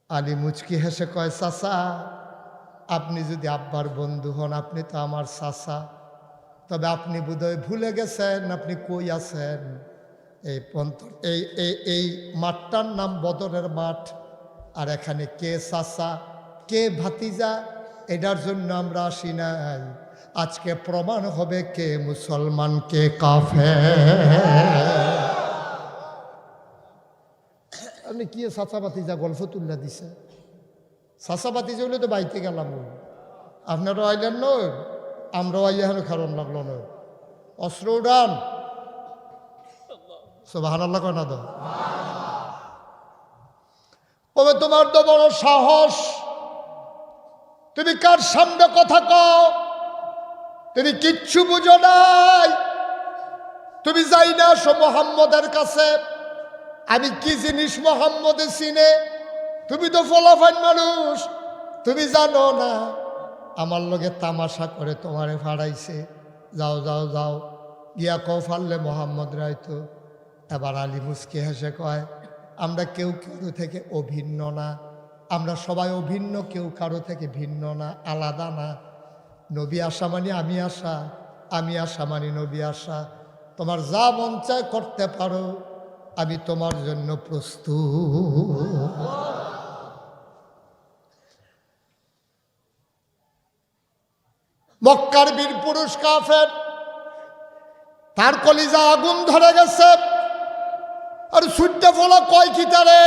আলী মুচকি হেসে কয়, চাচা আপনি যদি আব্বার বন্ধু হন, আপনি তো আমার চাচা, তবে আপনি বোধহয় ভুলে গেছেন আপনি কই আছেন। এই পন্তর এই মাঠটার নাম বদরের মাঠ, আর এখানে কে চাচা কে ভাতিজা এটার জন্য আমরা আসি নাই। আজকে প্রমাণ হবে কে মুসলমান কে কাফের। আপনি কি চাচা ভাতিজা গল্প তুল্লা দিছে? চাচা ভাতিজা হলে তো বাইতে গেলাম, আপনারও আইলেন নয়, আমরাও আইয়া কারণ লাগলো নয়। অস্ত্র উড়ান। সুবহানাল্লাহ কয় না তো? তবে তোমার তো বড় সাহস, তুমি কার সামনে কথা কও? তুমি কিচ্ছু বুঝো নাই। তুমি যাই না আসো মোহাম্মদের কাছে, আমি কি জিনিস মোহাম্মদে চিনে? তুমি তো ফলাফান মানুষ, তুমি জানো না। আমার লগে তামাশা করে তোমারে ফাড়াইছে। যাও যাও যাও, গিয়া কও ফারলে মোহাম্মদ রায়তো। এবার আলী মুস্কি হেসে কয়, আমরা কেউ কারো থেকে অভিন্ন না, আমরা সবাই অভিন্ন, কেউ কারো থেকে ভিন্ন না, আলাদা না। নবী আসা মানে আমি আসা, আমি আসা মানে নবী আসা। তোমার যা মন চায় করতে পারো, আমি তোমার জন্য প্রস্তুত। মক্কার বীর পুরুষ কাফের, তার কলিজা আগুন ধরে গেছে। আর ছুটতে ফলা কয় কি তারে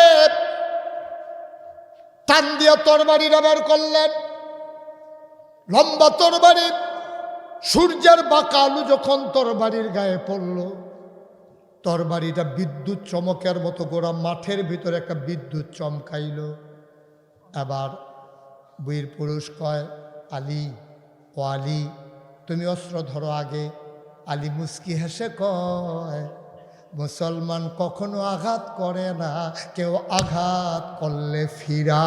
টান দিয়ে তরবারিটা বের করলেন, লম্বা তরবারি। সূর্যের বাঁকা আলু যখন তরবারির গায়ে পড়ল, তরবারিটা বিদ্যুৎ চমকের মতো গোড়া মাঠের ভিতরে একটা বিদ্যুৎ চমকাইল। আবার বীর পুরুষ কয়, আলী, ও আলী, তুমি অস্ত্র ধরো আগে। আলী মুস্কি হেসে কয়, মুসলমান কখনো আঘাত করে না, কেউ আঘাত করলে ফিরা।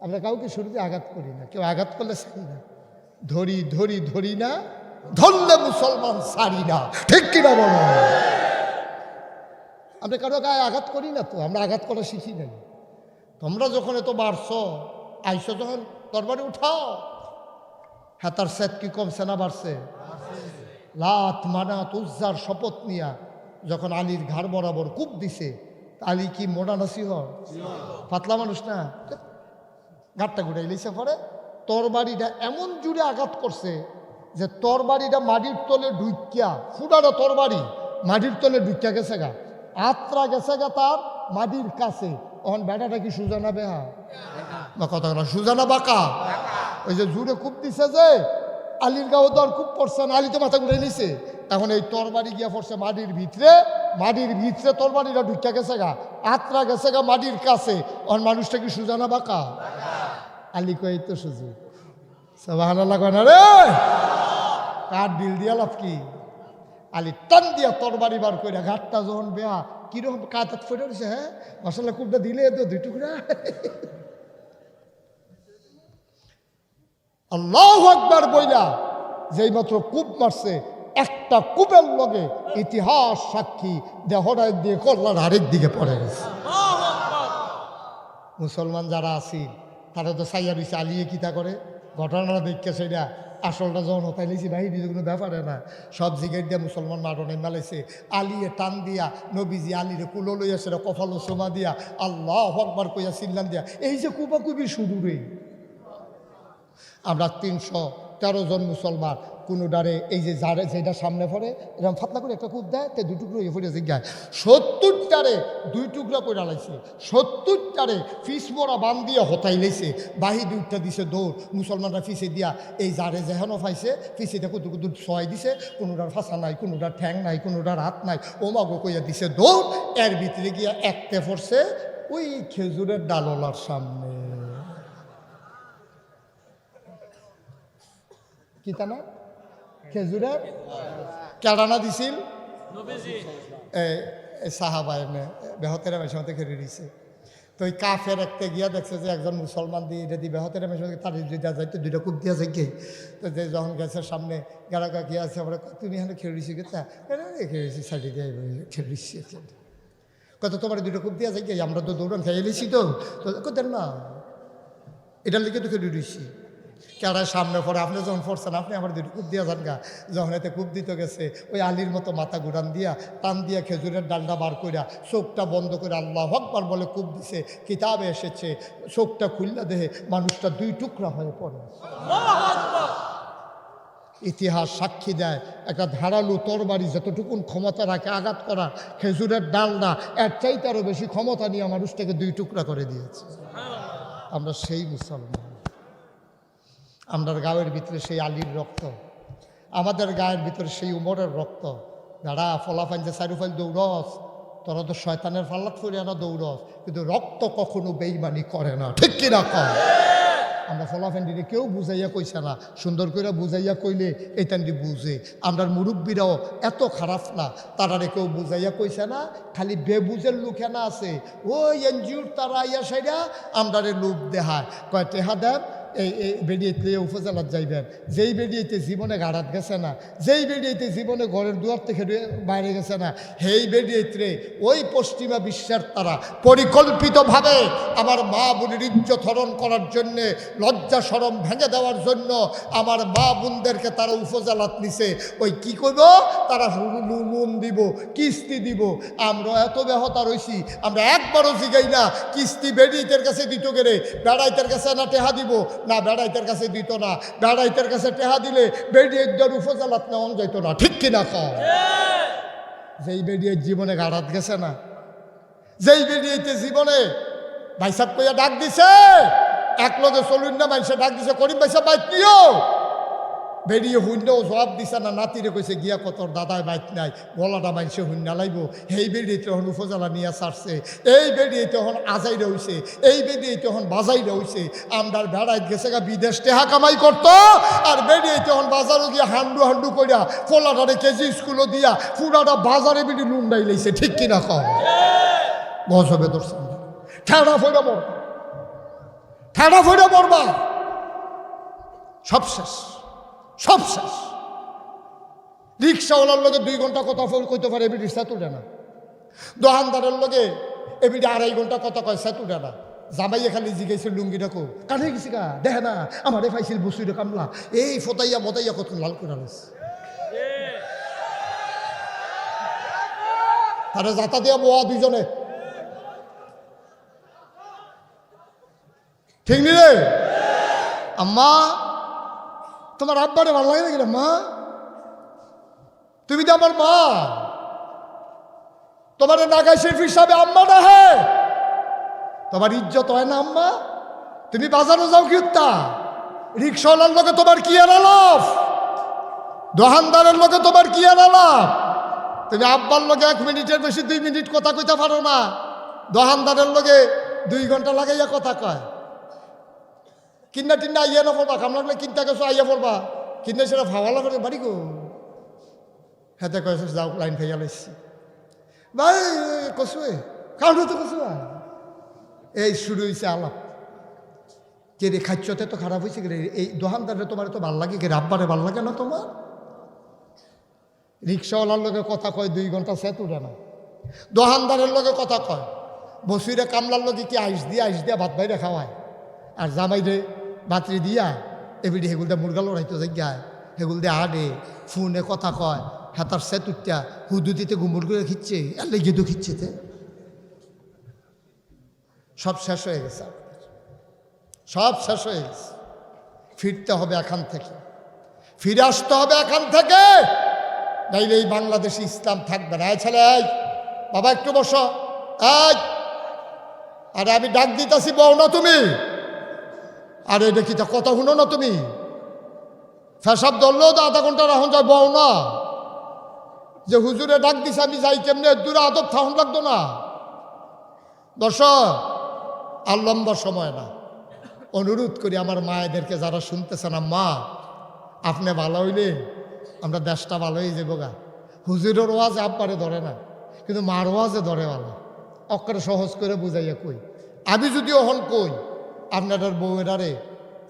আমরা কাউকে শুরুতে আঘাত করি না, কেউ আঘাত করলে ছাড়ি না। ধরি ধরি ধরি না, ধরলে মুসলমান ছাড়ি না। ঠিক কিনা বলো? আমরা কারো গায়ে আঘাত করি না তো, আমরা আঘাত করা শিখি নাই। তোমরা যখন এত বাড়ছ, আইসো যখন তরবারি উঠাও। হ্যাঁ, তার সেট কি কমছে না বাড়ছে? লাত মানাত উজ্জার শপথ নিয়া যখন আলীর ঘাড় বরাবর কূপ দিছে, আলী কি মোটা নাসি হয়? পাতলা মানুষ না, ঘাটটা ঘুরাই লিছে। পরে তরবারিটা এমন জুড়ে আঘাত করছে যে তরবারিটা মাটির তলে ঢুকিয়া, ফুটানো তরবারি মাটির তলে ঢুকিয়া গেছে গা, আত্রা গেছে গা তার মাটির কাছে। তখন বেটাটা কি সুজানা বেহা না, কথা বলা সুজানা বাঁকা। ওই যে জুড়ে কূপ দিছে যে আলীর গাও দর খুব পড়ছে না, আলী তো মাথা ঘুরে নিছে। এখন এই তরবারি গিয়া পড়ছে মাটির ভিতরে, মাটির ভিতরে তরবারিটা ঢুকিয়া গেছে গা, আত্রা গেছে গা মাটির কাছে। ওর মানুষটা কি সুজানা বাঁকা? আলী কই তো সুযোগ। সুবহানাল্লাহ কয় না রে? কার দিল দিয়া লাভ কি? আলী টান দিয়া তরবারি বার করে ঘাটটা যখন বেয়া কিরকম কাতাত ফেটে রয়েছে। হ্যাঁ, মশলা কূপটা দিলে তো দুই টুকরা। আল্লাহু আকবার বইলা যেই মাত্র কূপ মারছে, একটা কূপের লগে ইতিহাস সাক্ষী দেহরায় দিয়ে কল্যাণ আরেক দিকে পড়ে গেছে। মুসলমান যারা আছি তারা তো সাইয়া রয়েছে, আলিয়ে কিতা করে ঘটনাটা দেখছে সেটা আসলটা যখন হতাই লিছি বাহিনী কোনো ব্যাপারে না। সব জিগের দিয়া মুসলমান মারণে মেলাইছে। আলিয়ে টান দিয়া নবীজি আলিরে কুলো লইয়া সেটা কফালো সোমা দিয়া আল্লাহু আকবার কইয়া চিল্লান দিয়া এই যে কুবাকুবি শুরু রে। আমরা 313 জন মুসলমান কোনো ডারে এই যে যারে যেটা সামনে পড়ে এরকম ফাতলা করে একটা কূপ দেয়, তে 2 টুকরো ইয়ে পড়ে জিজ্ঞায় 70টারে 2 টুকরা করে আলাইছে, 70টারে ফিস মোড়া বান দিয়ে হতাই লাইছে। বাহি 2টা দিছে দৌড়, মুসলমানরা ফিসে দিয়া এই যারে যেহেন পাইছে ফিসিটা কুদু কুদু ছয় দিছে, কোনোটার ফাঁসা নাই, কোনোটার ঠ্যাং নাই, কোনোটার হাত নাই, ওমাগো কইয়া দিছে দৌড়। এর ভিতরে গিয়া একতে পড়ছে ওই খেজুরের ডাললার সামনে। কি তা না খেজুরের কেডানা দিছিল সাহাবায় বেহতের মেশাতে খেলে দিছে। তো ওই কাফের একটা গিয়া দেখছে যে একজন মুসলমান দিয়ে এটা দিয়ে বেহতের মেশাতে তার দুইটা যাইতে 2টা কূপ দিয়া যাই। তো যে যখন গেছে সামনে গেড়াকা গিয়ে আছে, আমরা তুমি এখানে খেলে দিছি কেতা খেয়েছি সাইডে দিয়ে খেলে দিচ্ছি। কত তোমার 2টা কূপ দিয়া যাই, আমরা তো দৌড়ান খেয়ে লিছি। তো কোথায় না এটার লিখে তো খেলে দিচ্ছি। কেডায় সামনে পড়ে আপনি যখন পড়ছেন আপনি আমার 2টা কূপ দিয়া যান গা। যখন এতে কূপ দিতে গেছে ওই আলীর মতো মাথা ঘুরান দিয়া টান দিয়া খেজুরের ডালটা বার কইরা চোখটা বন্ধ করে আল্লাহু আকবার বলে কূপ দিছে। কিতাবে এসেছে চোখটা খুললা দেহে মানুষটা 2 টুকরা হয়ে পড়ে। ইতিহাস সাক্ষী দেয় একটা ধারালু তরবারি যতটুকুন ক্ষমতা রাখে আঘাত করা, খেজুরের ডালটা এর চাইতে আরও বেশি ক্ষমতা নিয়ে মানুষটাকে 2 টুকরা করে দিয়েছে। আমরা সেই মুসলমান। আমাদের গায়ের ভিতরে সেই আলীর রক্ত, আমাদের গায়ের ভিতরে সেই উমরের রক্ত। দাঁড়া ফলাফাইন যে সাইরুফাইল দৌড়স, তোরা তো শয়তানের ফাল্লাত ফরিয়া না দৌড়স, কিন্তু রক্ত কখনো বেইমানি করে না, ঠিক কিনা কর? আমরা ফলাফেন্ডিরে কেউ বুঝাইয়া কইছে না, সুন্দর করে বুঝাইয়া কইলে এইটান্ডি বুঝে। আমরা মুরব্বীরাও এত খারাপ না, তারারে কেউ বুঝাইয়া কইছে না, খালি বেবুঝের লোক না আছে ওই এনজিওর তারা ইয়া সাইডা আমরারে লোক দেহায় কয় টেহা দেন এই বেরিয়েতে উপজেলার যাইবেন। যেই বেরিয়েতে জীবনে গাড়াত গেছে না, যেই বেরিয়েতে জীবনে ঘরের দুয়ার থেকে বাইরে গেছে না, সেই বেরিয়েতে ওই পশ্চিমা বিশ্বের তারা পরিকল্পিতভাবে আমার মা বোনের ইজ্জত হরণ করার জন্যে, লজ্জা শরম ভেঙে দেওয়ার জন্য আমার মা বোনদেরকে তারা উপজেলাত নিছে। ওই কি করব, তারা লোন দিব, কিস্তি দিব। আমরা এত ব্যাহতা রইছি, আমরা একবারও জিগাই না কিস্তি বেড়াইতের কাছে দিত গেলে, বেড়াইতের কাছে না টেহা দিব না, বেড়াইতের কাছে দিত না, বেড়াইতের কাছে টেহা দিলে বেড়িয়ের উপজেলাত নেওয়া যাইত না, ঠিক কিনা কর? যেই বেড়িয়ের জীবনে গাড়াত গেছে না, যেই বেরিয়েতে জীবনে ভাইসাব কইয়া ডাক দিছে, এক লগে চলুন না মানুষে ডাক দিছে, করিম ভাইসাব বাইক নিও, বেরিয়ে হুন্ডাও জবাব দিছে না, নাতিরে কইছে গিয়া কতর দাদায় বাইক নাই, গলাটা মানুষে হুন্ডা লাইব। এই বেরিয়ে তখন উপজেলা নিয়ে ছাড়ছে, এই বেরিয়ে তখন আজাইরে হইছে, এই বেরিয়ে তখন বাজাইরে হইছে। আমরার বেড়াইত গেছে গা বিদেশ টেহা কামাই করতো, আর বেরিয়ে তখন বাজারও গিয়া হান্ডু হান্ডু করিয়া ফোলাটারে কেজি স্কুলও দিয়া পুরাটা বাজারে বেরি লুন্ডাই লাইছে, ঠিক কিনা কম? গজবে ধরছেন, ঠেড়া ফইরা মরবা, ঠেড়া ফইরা মরবা, সব শেষ, সব শেষ। রিক্সাওয়ালার লগে 2 ঘন্টা কথা কইতে পারে, এবিডি সেতু না। দোকানদারের লগে এবিডি 2.5 ঘন্টা কথা কয়, সেতু না। জামাইয়ে খালি জিগাইছে লুঙ্গিটা কো কানে গেছি গা, দেখে না আমারে পাইছিল বসুরে কামলা, এই ফতাইয়া মতাইয়া কত লাল করে আনিস, তারা যাতা দিয়া বোয়া দুইজনে, ঠিক নি রে? আম্মা তোমার আব্বারে ভালো লাগে নাকি? মা তুমি তো আমার মা, তোমার নাগাই শেফ হিসাবে আম্মা না হে, তোমার ইজ্জত হয় না আম্মা? তুমি বাজারে যাও কি উত্তা, রিক্সাওয়ালার লোকে তোমার কি আর আলাপ, দোকানদারের লোকে তোমার কি আর আলাপ? তুমি আব্বার লোকে 1 মিনিটের বেশি 2 মিনিট কথা কইতে পারো না, দোকানদারের লোকে 2 ঘন্টা লাগাইয়া কথা কয়। কিন্না টিন্না আইয়া না পড়বা, কামলা লাগলে কিনতে গেছো আইয়া পড়বা, কিনে সেটা ভাওয়ালা করে বাড়ি গো, হাতে কয়েছে যাও লাইন খাইয়া লাইছি ভাই কসুয়ে কাউন্ট তো কসুয়া। এই শুরু হয়েছে আলাপ, কে রে খাচ্ছতে তো খারাপ হয়েছে রে, এই দোকানদারে তোমার তো ভাল লাগে, কে আব্বারে ভাল লাগে না তোমার? রিক্সাওয়ালার লগে কথা কয় 2 ঘন্টা সেতু না, দোকানদারের লগে কথা কয়, বসুইরে কামলার লগে কি আইস দিয়া ভাত বাইরে খাওয়ায়, আর জামাইরে বাতরি দিয়া এবিডি হেগুল দিয়ে মুরগা লড়াইতো জায়গায়, হেগুল দিয়ে আডে ফোনে কথা কয়, হাতার সেতুটা হুদুতিতে গুমুর করে খিচ্ছে, আর লেগে তো খিচ্ছেতে। সব শেষ হয়ে গেছে, সব শেষ হয়ে গেছে। ফিরতে হবে এখান থেকে, ফিরে আসতে হবে এখান থেকে, নাইলে এই বাংলাদেশে ইসলাম থাকবে না। এই ছেলে, এই বাবা একটু বসো, এই আরে আমি ডাক দিতেছি, বও না তুমি, আরে দেখি তা কথা শুনো না তুমি, ফেসাব ধরলেও তো 1/2 ঘন্টা রাখুন যায়, বও না যে হুজুরে ডাক দিছে আমি যাই কেমনে, দূরে আদব থাকুন লাগতো না। দর্শক আর লম্বা সময় না, অনুরোধ করি আমার মায়েদেরকে যারা শুনতেছেন, মা আপনি ভালো হইলে আমরা দেশটা ভালো হয়ে যাবো গা। হুজুরের ওয়াজে আব্বারে ধরে না, কিন্তু মার ওয়াজে ধরে ভালো, অক্ষরে সহজ করে বুঝাইয়া কই। আমি যদি অহন কই আপনাদের বউয়েরারে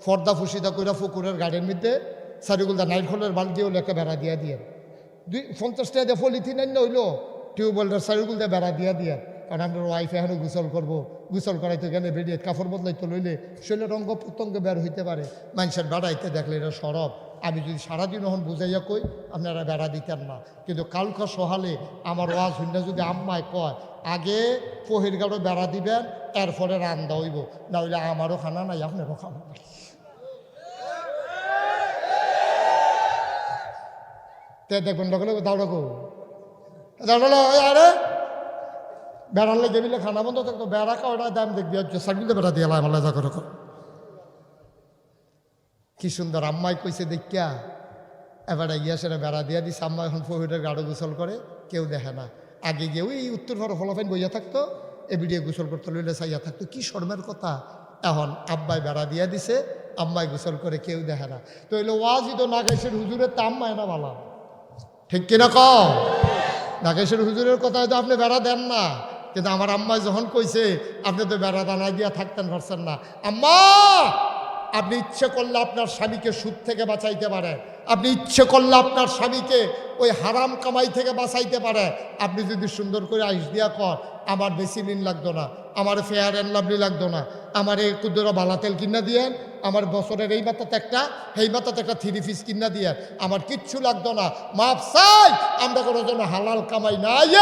ফর্দা ফুসিদা কইরা পুকুরের গাড়ির মধ্যে সারিগুলদা নাইট খোলের বালতিও লেখা বেড়া দিয়া দিয়ে 50 টাকা দিয়ে পলিথিন আন্য হইলো টিউবওয়েলটার সারিগুলদা বেড়া দিয়া দিয়ে, কারণ আপনার ওয়াইফ এখনও গোসল করবো, গোসল করাইতে গেলে বেরিয়ে কাপড় বদলাইতে লইলে শরীরের অঙ্গ প্রত্যঙ্গ বের হইতে পারে, মানুষের বেড়াইতে দেখলে এটা সরব। আমি যদি সারাদিন ওখান বুঝাইয়া কই আপনারা বেড়া দিতেন না, কিন্তু কালকা সহালে আমার ওয়াজ হইনা যদি আম্মায় কয় আগে পহির গাড়ো বেড়া দিবেন, এরপরে রান্দা হইব, না হইলে আমারও খানা নাই আপনারও খানা নাই। তে দেখবেন দেখলে দাউড়া গো দাউড়ালো, আরে বেড়ালে গেবিলে খানা বন্ধ থাকতো, বেড়া খাওয়াটা দাম দেখবি হচ্ছে সাইকেল বেড়া দিয়ে আমার লেজা করে। কি সুন্দর আম্মাই কইছে দেখিয়া এবারে গিয়া সেটা বেড়া দিয়া দিছে। আম্মা এখন ফহিরের গাঢ় গোসল করে, কেউ দেখে না। আগে গিয়ে ওই উত্তর ঘর ফলাফাইন বইয়া থাকতো, এবিডিয়ে গোসল করতে লইলে চাইয়া থাকতো। কি শর্মের কথা! এখন আব্বাই বেড়া দিয়া দিছে, আম্মাই গোসল করে, কেউ দেখে না। তো এলো ওয়াজি তো নাগেশের হুজুরের তা আম্মায় না ভালো, ঠিক কিনা কও? নাগেশের হুজুরের কথা হয়তো আপনি বেড়া দেন না, কিন্তু আমার আম্মাই যখন কইছে আপনি তো বেড়া দানা দিয়া থাকতেন পারছেন না। আম্মা, আপনি ইচ্ছে করলে আপনার স্বামীকে সুদ থেকে বাঁচাইতে পারে, আপনি ইচ্ছে করলে আপনার স্বামীকে ওই হারাম কামাই থেকে বাঁচাইতে পারে। আপনি যদি সুন্দর করে আইস দিয়া কর, আমার বেশি দিন লাগতো না, আমার ফেয়ার অ্যান্ড লাভলি লাগতো না, আমার এই কুদুরা বালা তেল কিনা দিয়েন, আমার বছরের এই মাথাতে একটা এই মাথাতে একটা 3 পিস কিনা দিয়ে, আমার কিচ্ছু লাগতো না। মাপ চাই, আমরা কোনো জন্য হালাল কামাই নাই।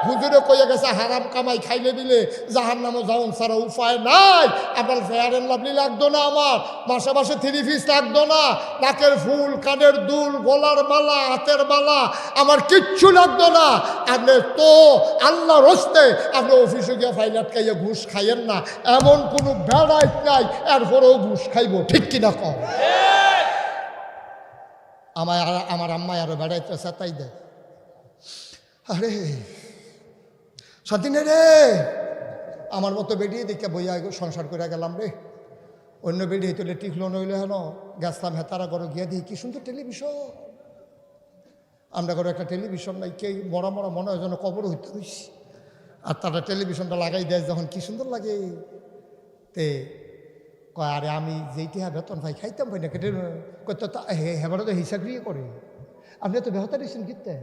হুজুরে কইয়া গেছে হারাম কামাই খাইলে দিলে জাহান্নামে যাওন ছাড়া উপায় নাই। আপনার ফেয়ার অ্যান্ড লাভলি লাগতো না, আমার মাসে মাসে 3 পিস লাগতো না, নাকের ফুল, কানের দুল, গলার মালা, হাতের মালা, আমার কিচ্ছু লাগতো না। আপনি তো আল্লাহর হস্তে আপনি অফিসে গিয়ে ফাইল আটকাইয়া ঘুষ খাইয়েন না, এমন কোনো বেড়াইট নাই এরপরেও ঘুষ খাইব, ঠিক কিনা কম? আমার আম্মায় আরো বেড়াইতে তাই দেয়। আরে সাথী রে, আমার মতো বেরিয়ে দেখে বইয়া সংসার করে গেলাম রে। অন্য বেরিয়ে তুলে টিকলো নইলে হেন গেছলাম হেতারা করো গিয়া দিই কি সুন্দর টেলিভিশন। আমরা করো একটা টেলিভিশন নাই, কে মরা মরা মনে হয় যেন কবর হইতে হইছি। আর তারা টেলিভিশনটা লাগাই দেয় যখন কি সুন্দর লাগে। তে কয় আরে আমি যেইটি বেতন ভাই খাইতাম ভাই না কেটে হেবারা তো এই চাকরি করে, আপনি তো বেহতা দিয়েছেন কিনতে,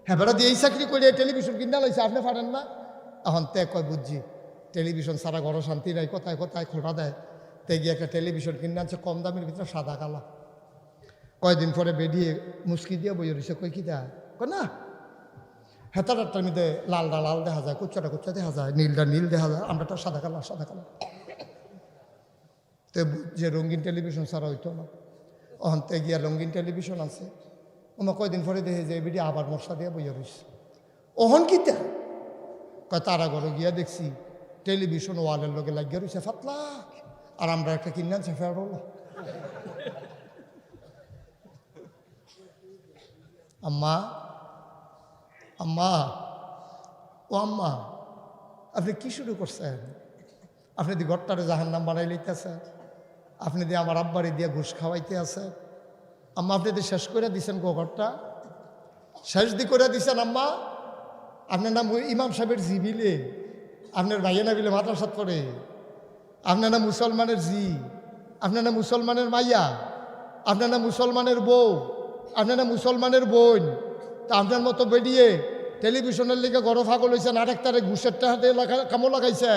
হেবারা দিয়ে এই চাকরি করে টেলিভিশন কিনা লাইছে, আপনি পারেন না। এখন তে কয় বুঝছি টেলিভিশন সারা ঘর শান্তি নাই, কোথায় কোথায় খোটা দেয়। তে গিয়ে একটা টেলিভিশন কিনে আনছে কম দামের ভিতরে, সাদা কালা। কয়দিন পরে বেরিয়ে মুসকি দিয়ে বই রয়েছে, কই কি দেয় কয় না হেতাটার মধ্যে লালটা লাল দেখা যায়, কুচ্চাটা কুচ্চা দেখা যায়, নীলটা নীল দেখা যায়, আমরাটা সাদা কালা সাদা কালা। তো যে রঙিন টেলিভিশন ছাড়া হইতো না। অহন্তে গিয়া রঙিন টেলিভিশন আছে, ওমা কয়দিন পরে দেখে যে বেরিয়ে আবার মশা দিয়ে বইয়া রয়েছে। ওহন কিতা কয় তারা ঘরে গিয়া দেখছি টেলিভিশন ওয়ালের লোকে লাগিয়ে রয়েছে ফাতলা, আর আমরা একটা কিনে আনছি ফেরোলা। আম্মা আম্মা ও আম্মা, আপনি কি শুরু করছেন? আপনি দি ঘরটারে জাহান্নাম বানাই লইতেছেন, আপনি দিয়ে আমার আব্বারে দিয়ে ঘুষ খাওয়াইতে আছে। আম্মা আপনি দিয়ে শেষ করে দিছেন গো, ঘরটা শেষ দি করে দিছেন। আম্মা আপনার নাম ইমাম সাহেবের জিবিলে, আপনার ভাইয়া না বিলে মাদ্রাসাত করে, আপনার নাম মুসলমানের জি, আপনার নাম মুসলমানের মাইয়া, আপনার নাম মুসলমানের বউ, আপনার নাম মুসলমানের বোন। তা আপনার মতো বেরিয়ে টেলিভিশনের লিগে গরম ফাগল হয়েছেন, আরেকটারে ঘুষের টাহাতে কামো লাগাইছে।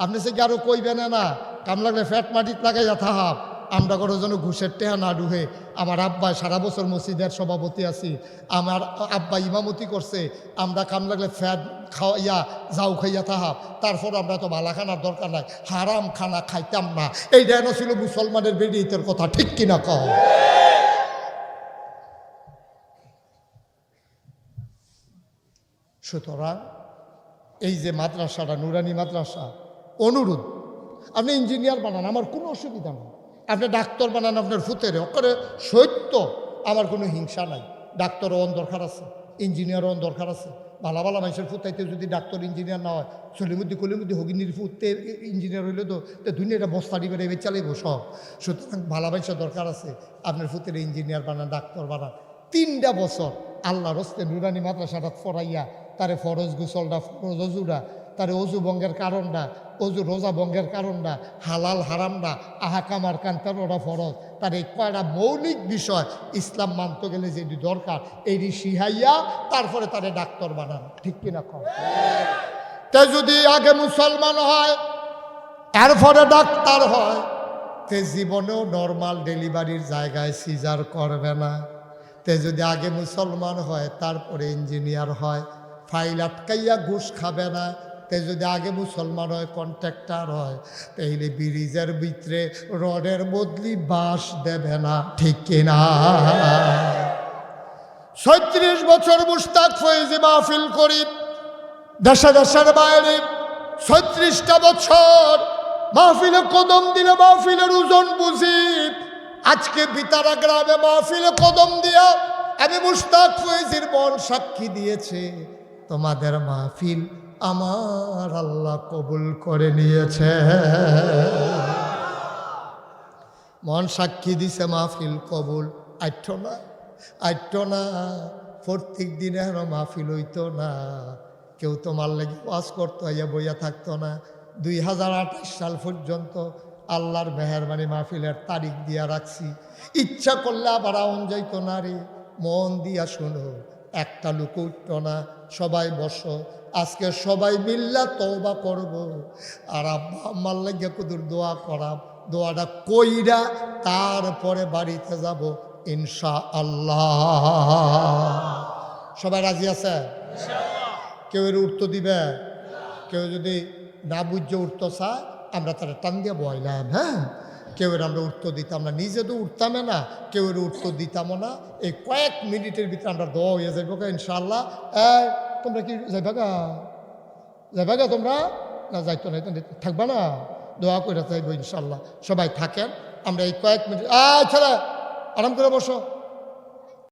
আপনি সে কি আরো কইবেন না, কাম লাগলে ফ্যাট মাটিত লাগাইয়া থাহাব। আমরা কোনো যেন ঘুষের টেহা না ডুহে। আমার আব্বা সারা বছর মসজিদের সভাপতি আছি, আমার আব্বা ইমামতি করছে, আমরা কাম লাগলে ফ্যাট খাওয়াইয়া যাও খাইয়া থাহাব। তারপর আমরা তো ভালা খানার দরকার নাই, হারাম খানা খাইতাম না। এইটা এনে ছিল মুসলমানের বেরিয়েতের কথা, ঠিক কিনা কহ? সুতরাং এই যে মাদ্রাসাটা নুরানি মাদ্রাসা, অনুরোধ আপনি ইঞ্জিনিয়ার বানান, আমার কোনো অসুবিধা নেই। আপনি ডাক্তার বানান আপনার ফুতেরে, ওখানে সত্য আমার কোনো হিংসা নাই। ডাক্তারও অন দরকার আছে, ইঞ্জিনিয়ারও অন দরকার আছে। ভালো ভালো মানুষের ফুতাইতে যদি ডাক্তার ইঞ্জিনিয়ার না হয়, কলিমুদ্দি হগিনির ফুটতে ইঞ্জিনিয়ার হইলে তো দুনিয়াটা বস্তারি করে এবার চালাইব সব। সুতরাং ভালো মানুষের দরকার আছে, আপনার ফুতের ইঞ্জিনিয়ার বানান, ডাক্তার বানান। 3টা বছর আল্লাহর হস্তে নুরানি মাদ্রাসাটা ফরাইয়া তারে ফরজ গুসলটা, ফরজ অজুরা, তারে অজু বঙ্গের কারণটা, অজু রোজা বঙ্গের কারণটা, হালাল হারামটা, আহাকামার কান্তারোটা ফরজ, তার এই কয়টা মৌলিক বিষয় ইসলাম মানতে গেলে যেটি দরকার এইটি শিহাইয়া তারপরে তারে ডাক্তার বানানো, ঠিক কিনা কম? তে যদি আগে মুসলমান হয় এরপরে ডাক্তার হয়, তে জীবনেও নর্মাল ডেলিভারির জায়গায় সিজার করবে না। তে যদি আগে মুসলমান হয় তারপরে ইঞ্জিনিয়ার হয়, ফাইল আটকাইয়া ঘুষ খাবে না। তে যদি আগে মুসলমান হয় কন্ট্রাক্টর হয়, তাইলে ব্রিজের ভিতরে রডের বদলি বাঁশ দেবে না, ঠিক কিনা? 36 বছর মুশতাক ফয়েজি মাহফিল করি দেশে দেশের বাইরে, 36টা বছর মাহফিলে কদম দিলে মাহফিলের ওজন বুঝি। আজকে বিতারা গ্রামে মাহফিলে কদম দিয়া আমি মুশতাক ফয়েজির বোন সাক্ষী দিয়েছে, তোমাদের মাহফিল আমার আল্লাহ কবুল করে নিয়েছে। মন সাক্ষী দিছে মাহফিল কবুল। আইট না প্রত্যেক দিনে আর মাহফিল হইতো না, কেউ তোমার লাগি ওয়াজ করতো, ইয়া বইয়া থাকতো না। 2028 সাল পর্যন্ত আল্লাহর মেহেরবানি মাহফিলের তারিখ দিয়া রাখছি। ইচ্ছা করলে আবার আউন যাইতো না রে। মন দিয়া শুনো, একটা লোক উঠত না, সবাই বসো, আজকে সবাই মিল্লা তওবা করব। আর আব্বা আম্মার লাগিয়া কুদুর দোয়া করাম, দোয়াটা কইরা তারপরে বাড়িতে যাব ইনশাআল্লাহ। সবাই রাজি আছে? কেউ এর উত্তর দিবে? কেউ যদি না বুঝে উঠতো চায়, আমরা তারা টান দিয়ে বইলাম। হ্যাঁ, কেউ এর আমরা উত্তর দিতাম না, নিজে তো উঠতামে না, কেউ এর উত্তর দিতামও না। এই কয়েক মিনিটের ভিতরে আমরা দোয়া হয়ে যাইব ইনশাআল্লাহ। তোমরা কি যাইবা গা তোমরা? না যাইতো না, থাকবা না, দোয়া করে যাইব ইনশাআল্লাহ। সবাই থাকেন, আমরা এই কয়েক মিনিট ছেলে আরাম করে বসো।